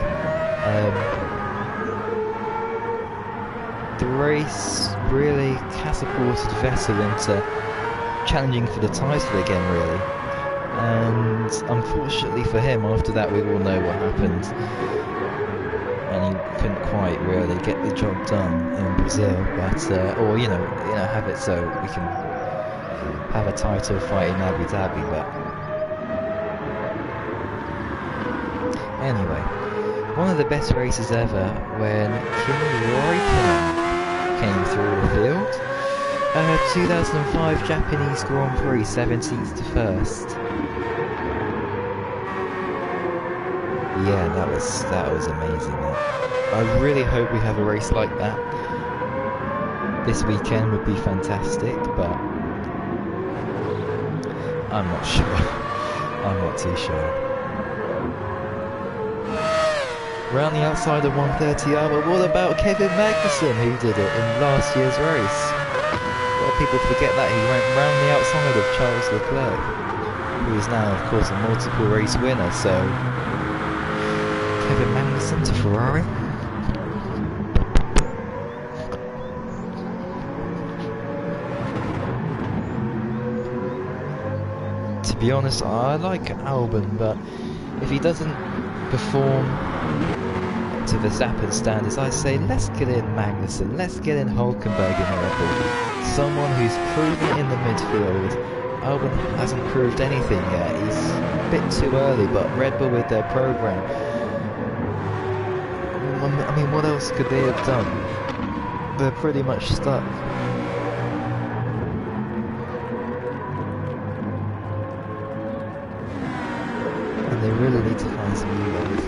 The race really catapulted Vettel into challenging for the title again, really. And unfortunately for him, after that we all know what happened, and he couldn't quite really get the job done in Brazil, but have it so we can have a title fight in Abu Dhabi. But anyway, one of the best races ever when Kimi Räikkönen came through the field. 2005 Japanese Grand Prix, 17th to 1st. Yeah, that was amazing. I really hope we have a race like that. This weekend would be fantastic, but I'm not sure. I'm not too sure. Round the outside of 130R, but what about Kevin Magnussen, who did it in last year's race? A lot of people forget that he went round the outside of Charles Leclerc, who is now, of course, a multiple race winner, so Kevin Magnussen to Ferrari. To be honest, I like Albon, but if he doesn't perform to Verstappen standards, I say let's get in Magnussen, let's get in Hülkenberg in Red Bull. Someone who's proven in the midfield. Albon hasn't proved anything yet, he's a bit too early, but Red Bull with their program, I mean, what else could they have done? They're pretty much stuck. And they really need to find some new ways.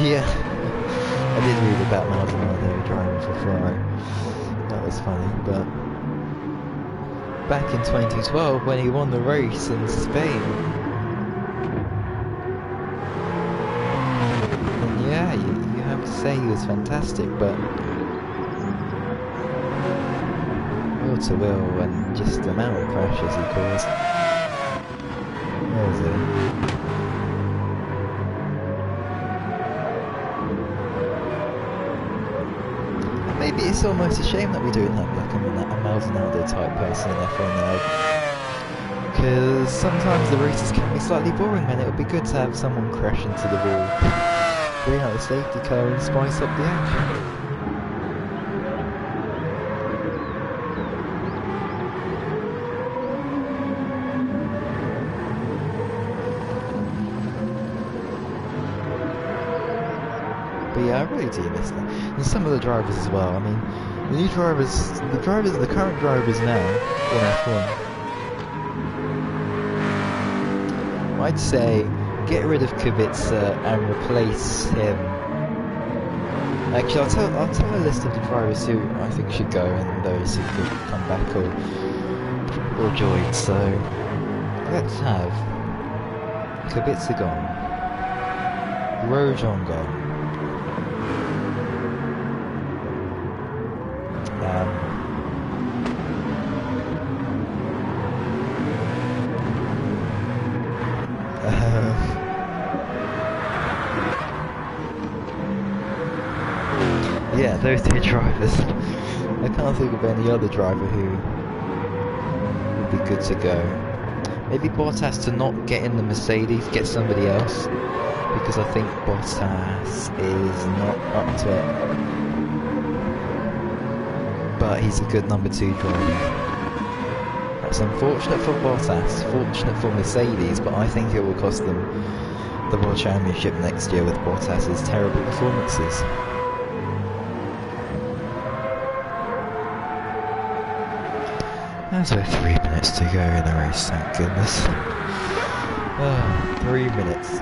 Yeah, I did read about Maldonado driving for Ferrari. That was funny, but back in 2012 when he won the race in Spain, and yeah, you have to say he was fantastic, but will to will and just the amount of crashes he caused. Where is it? Maybe it's almost a shame that we don't have like a Maldonado type person in FRL now, because sometimes the races can be slightly boring and it would be good to have someone crash into the wall, bring out the safety car and spice up the action. But yeah, I really do miss that. And some of the drivers as well. I mean, the new drivers, the current drivers now in F1, I'd say get rid of Kubica and replace him. Actually, I'll tell a list of the drivers who I think should go and those who could come back or join. So let's have Kubica gone, Grosjean gone. Yeah, those two drivers. I can't think of any other driver who would be good to go. Maybe Bottas to not get in the Mercedes, get somebody else, because I think Bottas is not up to it. But he's a good number 2 driver. That's unfortunate for Bottas, fortunate for Mercedes, but I think it will cost them the World Championship next year with Bottas's terrible performances. There's 3 minutes to go in the race, thank goodness. 3 minutes.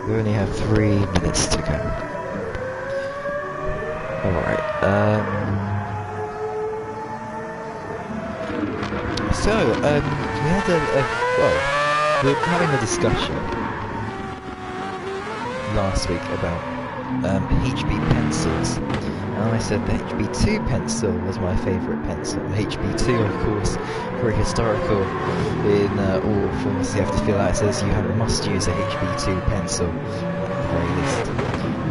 We only have 3 minutes to go. Alright, so, we had we were having a discussion last week about HB pencils, and I said the HB2 pencil was my favourite pencil. HB2, of course, very historical in all forms you have to fill out. It says you must use a HB2 pencil at the very least.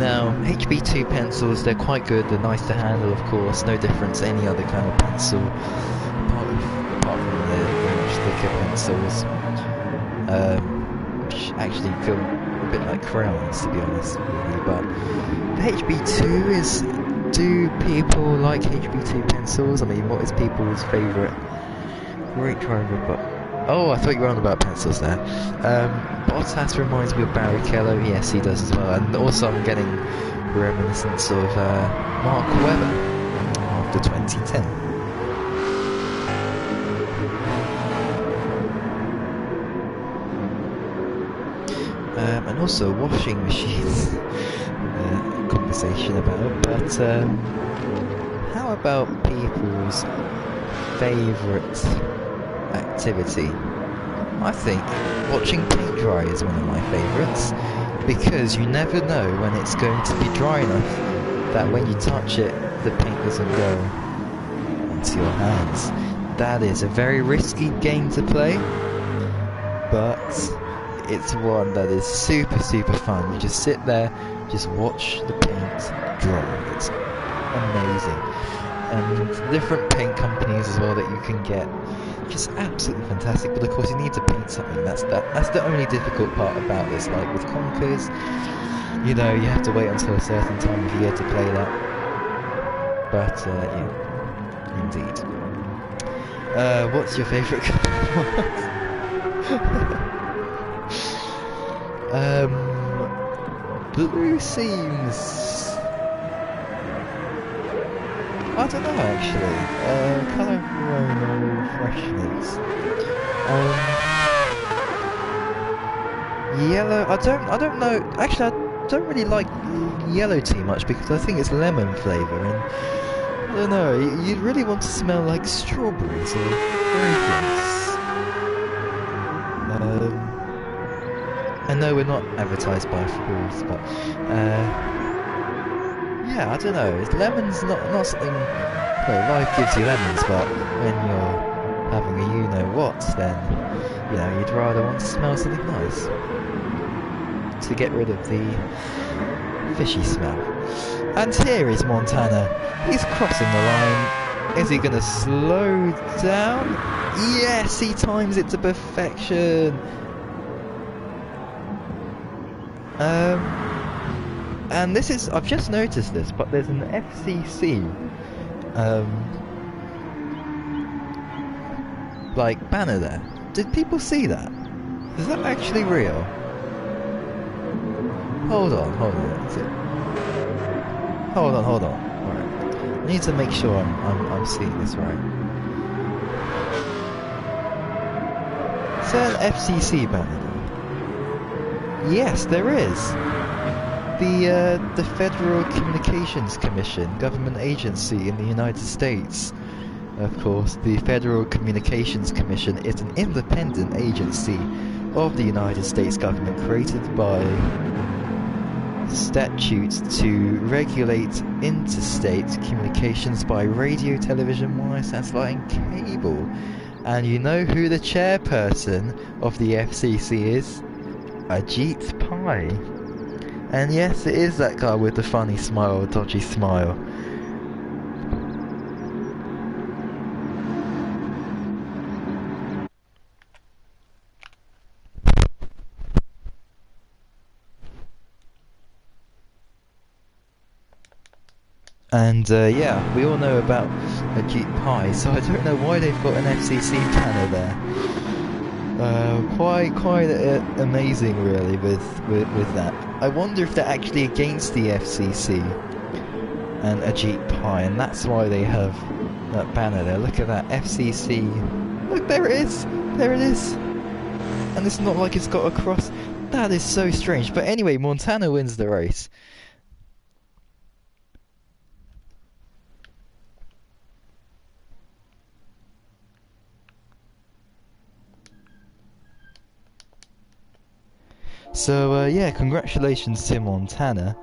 Now, HB2 pencils, they're quite good, they're nice to handle, of course, no difference to any other kind of pencil, apart from the much thicker pencils, which actually feel a bit like crayons, to be honest with you. But the HB2 is, do people like HB2 pencils? I mean, what is people's favourite? Great driver, but Oh, I thought you were on about pencils there. Bottas reminds me of Barrichello. Yes, he does as well. And also I'm getting reminiscence of Mark Webber after 2010. And also washing machines, conversation about, but how about people's favourite activity? I think watching paint dry is one of my favourites, because you never know when it's going to be dry enough that when you touch it, the paint doesn't go onto your hands. That is a very risky game to play, but it's one that is super fun. You just sit there, just watch the paint dry. It's amazing. And different paint companies as well that you can get, just absolutely fantastic. But of course you need to paint something. That's the only difficult part about this. Like with Conkers, you know, you have to wait until a certain time of year to play that. But yeah, indeed. What's your favourite colour? Blue seems... I don't know actually. Colour Royal freshness. Yellow. I don't know. Actually, I don't really like yellow too much because I think it's lemon flavour, and I don't know. You'd really want to smell like strawberries or fragrance. I know we're not advertised by foods, but yeah, I don't know. Lemon's not something. Well, life gives you lemons, but when you're having a you-know-what, then you know you'd rather want to smell something nice to get rid of the fishy smell. And here is Montana. He's crossing the line. Is he going to slow down? Yes, he times it to perfection. And this is, I've just noticed this, but there's an FCC, like, banner there. Did people see that? Is that actually real? Hold on, is it? Hold on. Alright. I need to make sure I'm seeing this right. Is there an FCC banner there? Yes, there is. The Federal Communications Commission, government agency in the United States. Of course, the Federal Communications Commission is an independent agency of the United States government created by statutes to regulate interstate communications by radio, television, wire, satellite and cable. And you know who the chairperson of the FCC is? Ajit Pai. And yes, it is that guy with the funny smile, dodgy smile. And yeah, we all know about Ajit Pai, so I don't know why they've got an FCC banner there. Quite amazing, really, with that. I wonder if they're actually against the FCC and Ajit Pai, and that's why they have that banner there. Look at that, FCC. Look, there it is. And it's not like it's got a cross. That is so strange. But anyway, Montana wins the race. So yeah, congratulations to Montana.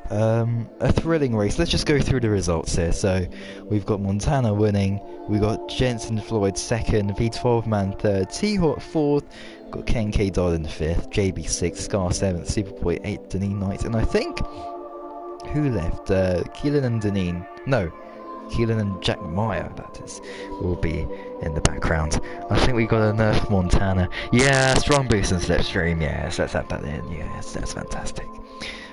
A thrilling race. Let's just go through the results here. So we've got Montana winning, we got Jensen Floyd second, V12 man third, T-Hawk fourth, got Ken K. Dodd in fifth, JB sixth, Scar seventh, Superboy eighth, Deneen ninth, and I think who left? Keelan and Deneen. No, Keelan and Jack Meyer, that is, will be in the background. I think we got a nerf Montana. Yeah, strong boost and slipstream. Yes, let's have that in. Yes, that's fantastic.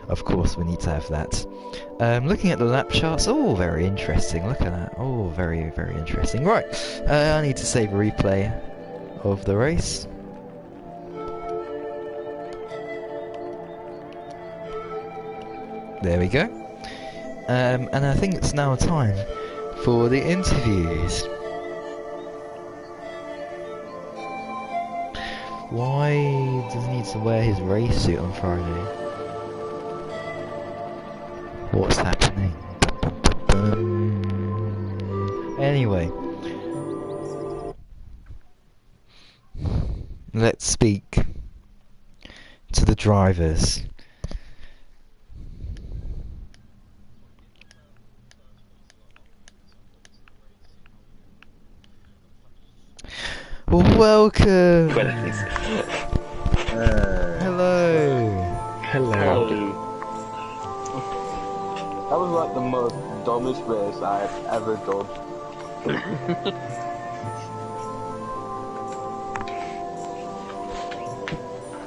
Of course, we need to have that. Looking at the lap charts, oh, very interesting. Look at that. Oh, very, very interesting. Right, I need to save a replay. of the race. There we go. And I think it's now time for the interviews. Why does he need to wear his race suit on Friday? What's happening? Anyway, let's speak to the drivers. Welcome! Hello! Hello. That was like the most dumbest race I've ever done.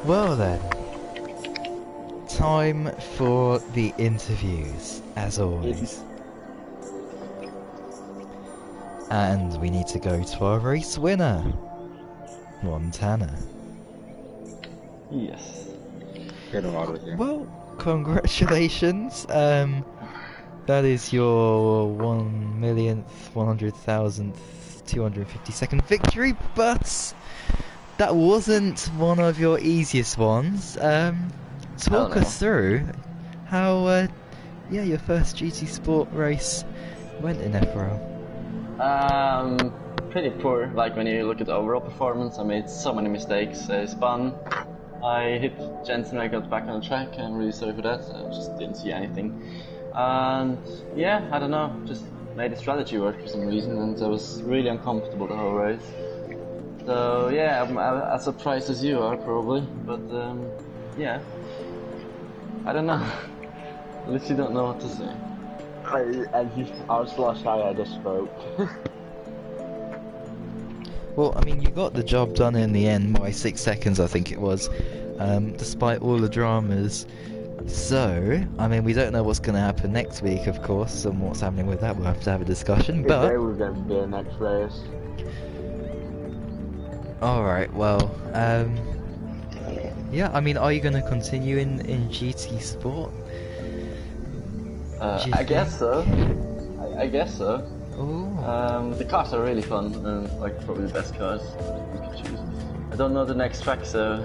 Well then, time for the interviews, as always. And we need to go to our race winner, Montana. Yes. Get him out of here. Well, congratulations. That is your 1,100,252nd victory, but that wasn't one of your easiest ones. Talk us through how, your first GT Sport race went in FRL. Pretty poor. Like when you look at the overall performance, I made so many mistakes. I spun, I hit Jensen, I got back on the track. I'm really sorry for that. I just didn't see anything. And yeah, I don't know, just made the strategy work for some reason, and I was really uncomfortable the whole race. So yeah, I'm as surprised as you are probably, but yeah, I don't know. I literally don't know what to say. I was last night I just spoke. Well, I mean, you got the job done in the end by 6 seconds, I think it was, despite all the dramas. So, I mean, we don't know what's going to happen next week, of course, and what's happening with that. We'll have to have a discussion, but... Today was going to be the next race. Alright, well, yeah, I mean, are you going to continue in GT Sport? I guess so. I guess so. Ooh. The cars are really fun, and like probably the best cars you can choose. I don't know the next track, so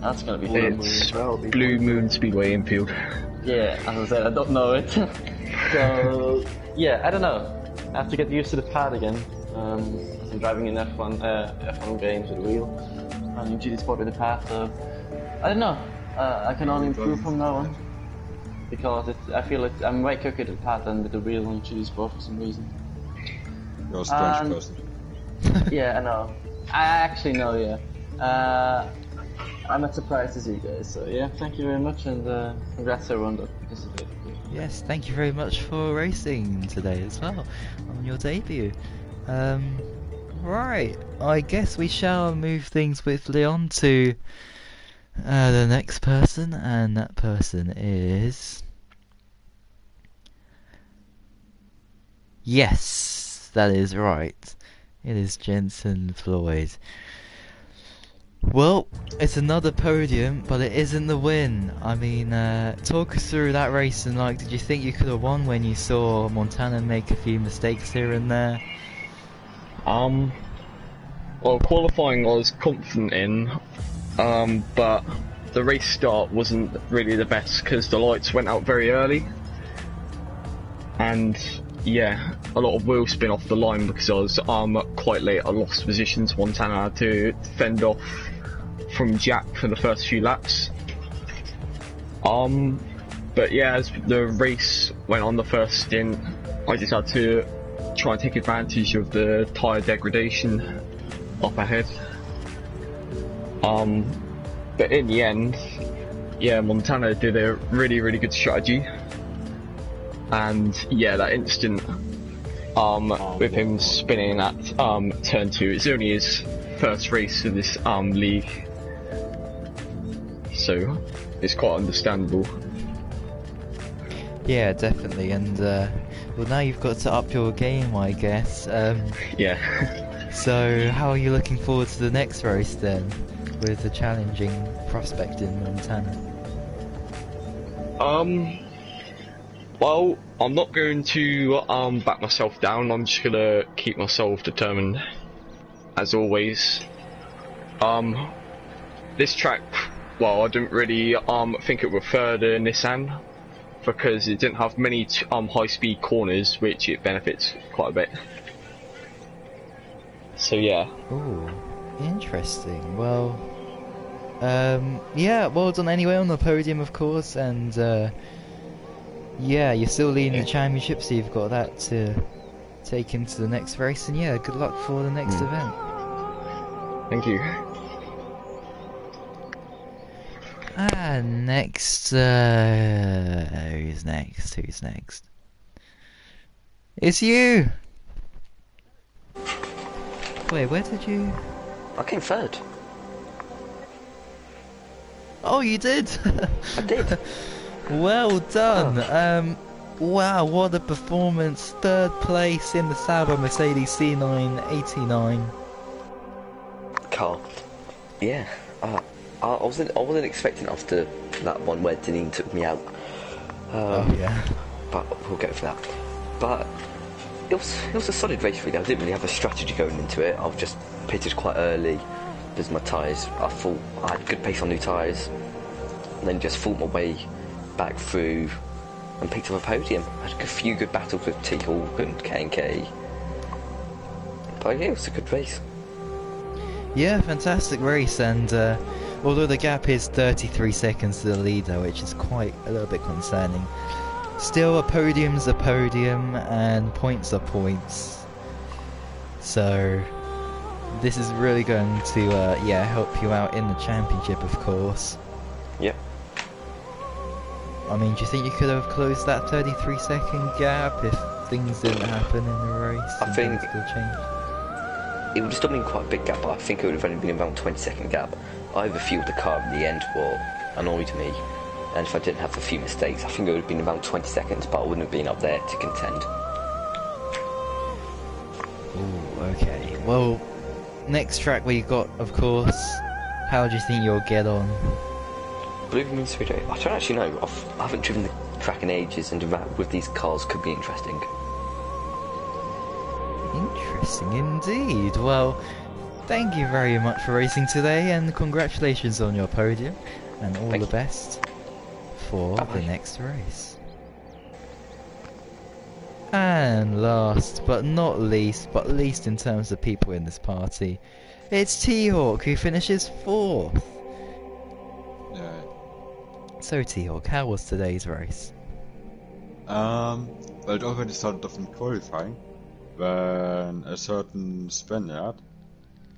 that's gonna be fun. It's Blue Moon Speedway Infield. Yeah, as I said, I don't know it. So yeah, I don't know. I have to get used to the pad again. I'm driving in F1 games with a wheel, and in GT Sport with the pad. So I don't know. I can only improve from now on. Because I feel like I'm way quicker at the pad than with the wheel on GT Sport for some reason. You're a strange person. Yeah, I know. I actually know, yeah. I'm as surprised as you guys, so yeah, thank you very much, and congrats everyone that participated. Yes, thank you very much for racing today as well, on your debut. Right, I guess we shall move things with Leon to the next person, and that person is... Yes, that is right. It is Jensen Floyd. Well, it's another podium, but it isn't the win. I mean, talk us through that race, and like, did you think you could have won when you saw Montana make a few mistakes here and there? Well, qualifying I was confident in, but the race start wasn't really the best because the lights went out very early, and yeah, a lot of wheel spin off the line because I was quite late. I lost positions. Montana had to fend off from Jack for the first few laps. But yeah, as the race went on the first stint, I just had to try and take advantage of the tyre degradation up ahead. But in the end, yeah, Montana did a really, really good strategy. And yeah, that instant with him spinning at turn 2, it's only his first race of this league, so it's quite understandable. Yeah, definitely, and well, now you've got to up your game, I guess. Yeah. So, how are you looking forward to the next race then, with the challenging prospect in Montana? Well, I'm not going to back myself down. I'm just gonna keep myself determined, as always. This track, well, I didn't really think it would prefer the Nissan because it didn't have many high-speed corners, which it benefits quite a bit. So yeah. Ooh, interesting. Well, yeah, well done anyway on the podium, of course, and yeah, you're still leading the championship, so you've got that to take into the next race, and yeah, good luck for the next event. Thank you. Next, who's next? Who's next? It's you! Wait, where did you... I came third. Oh, you did? I did. Well done. Wow, what a performance. Third place in the Sauber Mercedes C989. Car. Yeah. I wasn't expecting after that one where Deneen took me out. Oh yeah. But we'll go for that. But it was a solid race really. I didn't really have a strategy going into it. I just pitted quite early because my tyres, I thought I had good pace on new tyres, and then just fought my way back through and picked up a podium. I had a few good battles with T-Hawk and K&K. But yeah, it was a good race. Yeah, fantastic race, and although the gap is 33 seconds to the leader, which is quite a little bit concerning, still a podium's a podium and points are points. So this is really going to yeah, help you out in the championship, of course. Yep. I mean, do you think you could have closed that 33-second gap if things didn't happen in the race? I think still changed? It would have still been quite a big gap, but I think it would have only been about a 20-second gap. I overfueled the car in the end, what annoyed me, and if I didn't have a few mistakes, I think it would have been about 20 seconds, but I wouldn't have been up there to contend. Ooh, okay. Well, next track we got, of course. How do you think you'll get on? Blue Moon Speedway. I don't actually know. I haven't driven the track in ages, and that with these cars could be interesting. Interesting indeed. Well, thank you very much for racing today, and congratulations on your podium, and all the best for the next race. And last but not least, but least in terms of people in this party, it's T-Hawk who finishes 4th. Yeah. So T-Hawk, how was today's race? Well, it already started off in qualifying when a certain Spaniard,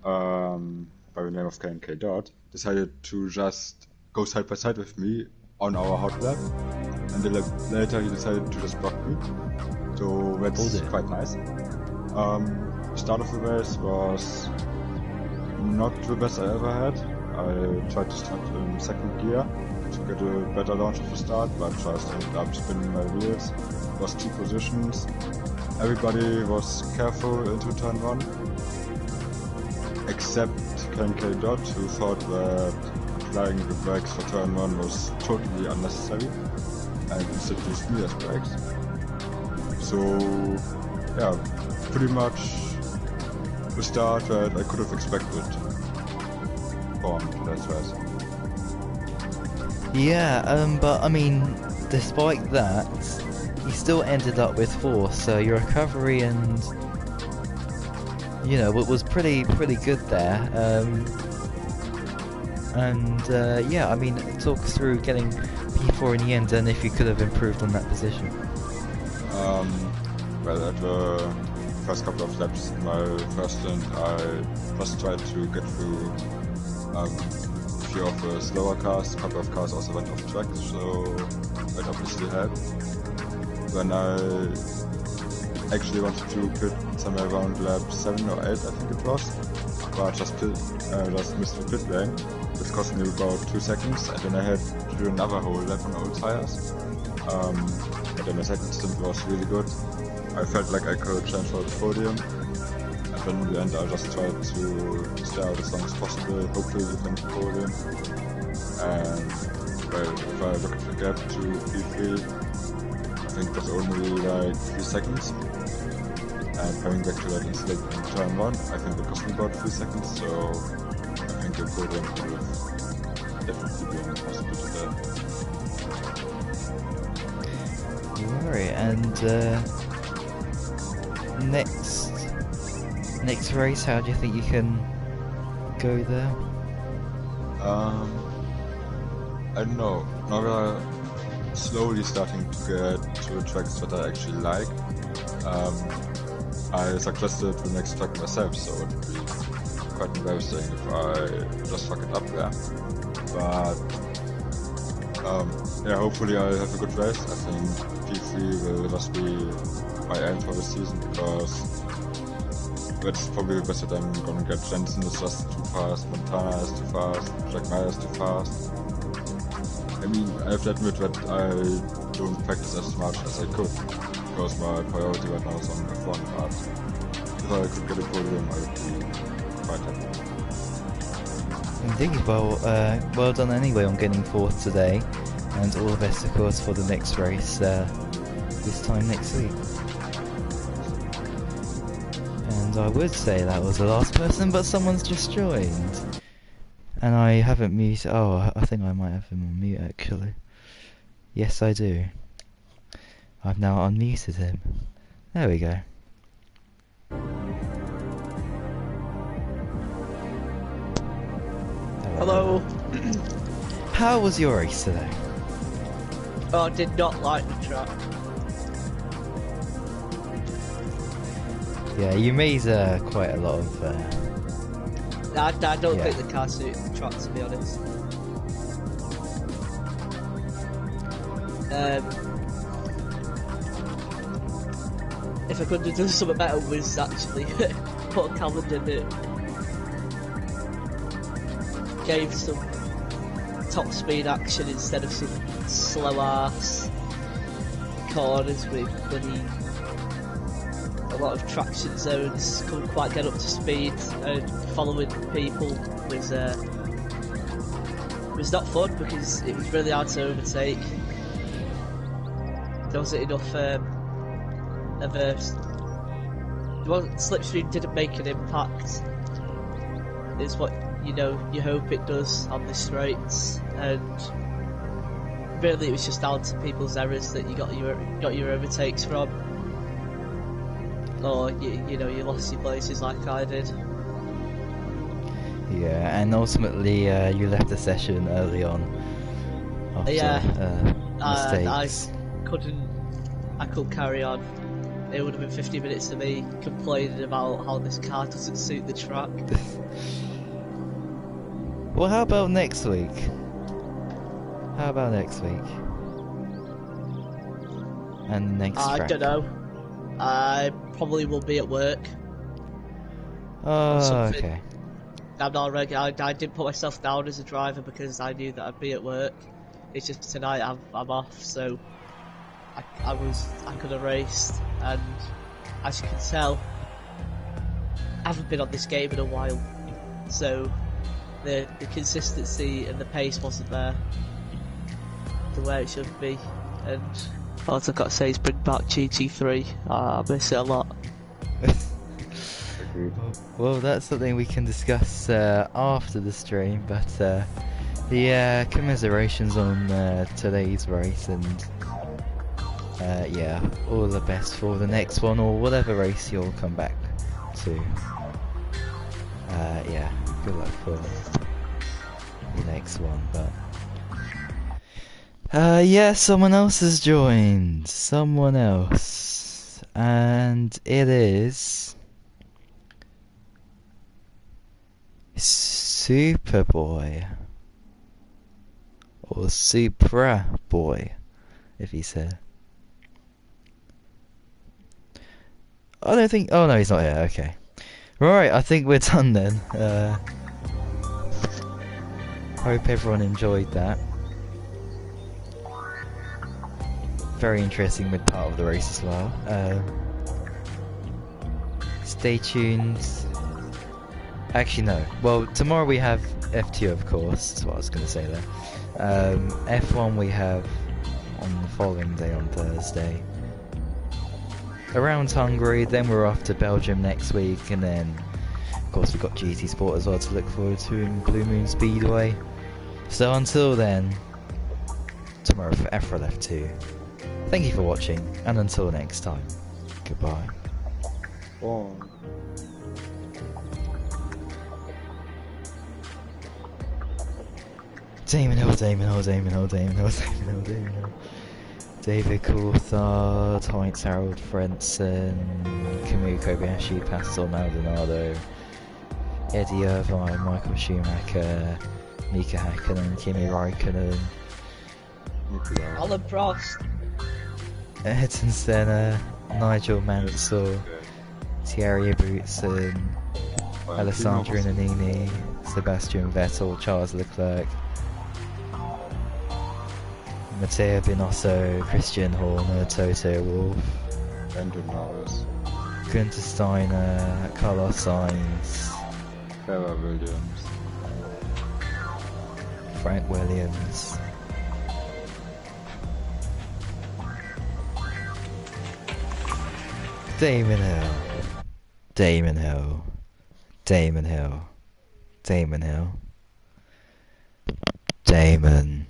by the name of K&K Dot, decided to just go side by side with me on our hot lap, and then later he decided to just block me. So that's quite nice. The start of the race was not the best I ever had. I tried to start in second gear to get a better launch of the start, but just ended up spinning my wheels. Lost 2 positions. Everybody was careful into turn 1, except K&K Dot, who thought that applying the brakes for turn 1 was totally unnecessary and instead used me as brakes. So yeah, pretty much the start that I could have expected for today's race. Yeah, but I mean, despite that, you still ended up with 4th, so your recovery and, you know, it was pretty good there. Yeah, I mean, talk us through getting P4 in the end, and if you could have improved on that position. Well, at the first couple of laps in my first stint, I just tried to get through a few of the slower cars. A couple of cars also went off track, so that obviously helped. When I actually wanted to pit somewhere around lap 7 or 8, I think it was, but I just missed the pit lane, which cost me about 2 seconds, and then I had to do another whole lap on old tires. But then my second stint was really good. I felt like I could challenge for the podium, when we end, I'll just try to stay out as long as possible, hopefully we can pull him. And well, if I look at the gap to P3, I think it was only like 3 seconds. And coming back to that instead in turn 1, I think it cost me about 3 seconds, so I think the program would definitely be impossible today. Alright, and next race, how do you think you can go there? I don't know. Now we're slowly starting to get to tracks that I actually like. I suggested the next track myself, so it would be quite embarrassing if I just fuck it up there. But yeah, hopefully I'll have a good race. I think P3 will just be my aim for the season, because that's probably the best that I'm gonna get. Jensen is just too fast, Montana is too fast, Jack Meyer is too fast. I mean, I have to admit that I don't practice as much as I could, because my priority right now is on F1, but if I could get a podium, I would be quite happy. Indeed, well done anyway on getting 4th today, and all the best of course for the next race this time next week. And I would say that was the last person, but someone's just joined. And I haven't muted. Oh, I think I might have him on mute actually. Yes, I do. I've now unmuted him. There we go. Hello. How was your race today? Oh, I did not like the track. Yeah, you made quite a lot of... I don't Yeah. think the car suited the track, to be honest. If I could have done something better was actually put a calendar that gave some top speed action instead of some slow ass corners with bloody a lot of traction zones, couldn't quite get up to speed, and following people was not fun because it was really hard to overtake. There wasn't enough slipstream didn't make an impact, is what you hope it does on the straights, and really it was just down to people's errors that you got your overtakes from, or you lost your places like I did. Yeah, and ultimately you left the session early on after mistakes. I couldn't carry on. It would have been 50 minutes of me complaining about how this car doesn't suit the track. Well, how about next week? How about next week? And next track? I don't know. I probably will be at work. Oh, okay. I'm not ready. I didn't put myself down as a driver because I knew that I'd be at work. It's just tonight I'm off, so I could have raced, and as you can tell, I haven't been on this game in a while, so the consistency and the pace wasn't there the way it should be, and all I've got to say is bring back GT3. I miss it a lot. Well, that's something we can discuss after the stream, but yeah, commiserations on today's race, and yeah, all the best for the next one, or whatever race you'll come back to. Yeah, good luck for the next one, but yeah, someone else has joined. Someone else. And it is Superboy. Or Supra Boy, if he said. I don't think... Oh no, he's not here, okay. Right, I think we're done then. Hope everyone enjoyed that. Very interesting mid part of the race as well. Stay tuned. Actually, no. Well, tomorrow we have F2, of course. That's what I was going to say there. F1 we have on the following day, on Thursday. Around Hungary, then we're off to Belgium next week, and then, of course, we've got GT Sport as well to look forward to in Blue Moon Speedway. So until then, tomorrow for FRL F2. Thank you for watching, and until next time, goodbye. Bye. Damon Hill, Damon Hill, Damon Hill, Damon Hill, Damon Hill, Damon Hill. David Coulthard, Heights Harold Frentzen, Kamui Kobayashi, Pastor Maldonado, Eddie Irvine, Michael Schumacher, Mika Häkkinen, Kimi Räikkönen, Alan Prost, Ayrton Senna, Nigel Mansell, Thierry Abruzzen, Alessandro Nannini, Sebastian Vettel, Charles Leclerc, Matteo Binotto, Christian Horner, Toto Wolff, Brandon Norris, Günther Steiner, Carlos Sainz, Trevor Williams, Frank Williams, Damon Hill, Damon Hill, Damon Hill, Damon Hill, Damon.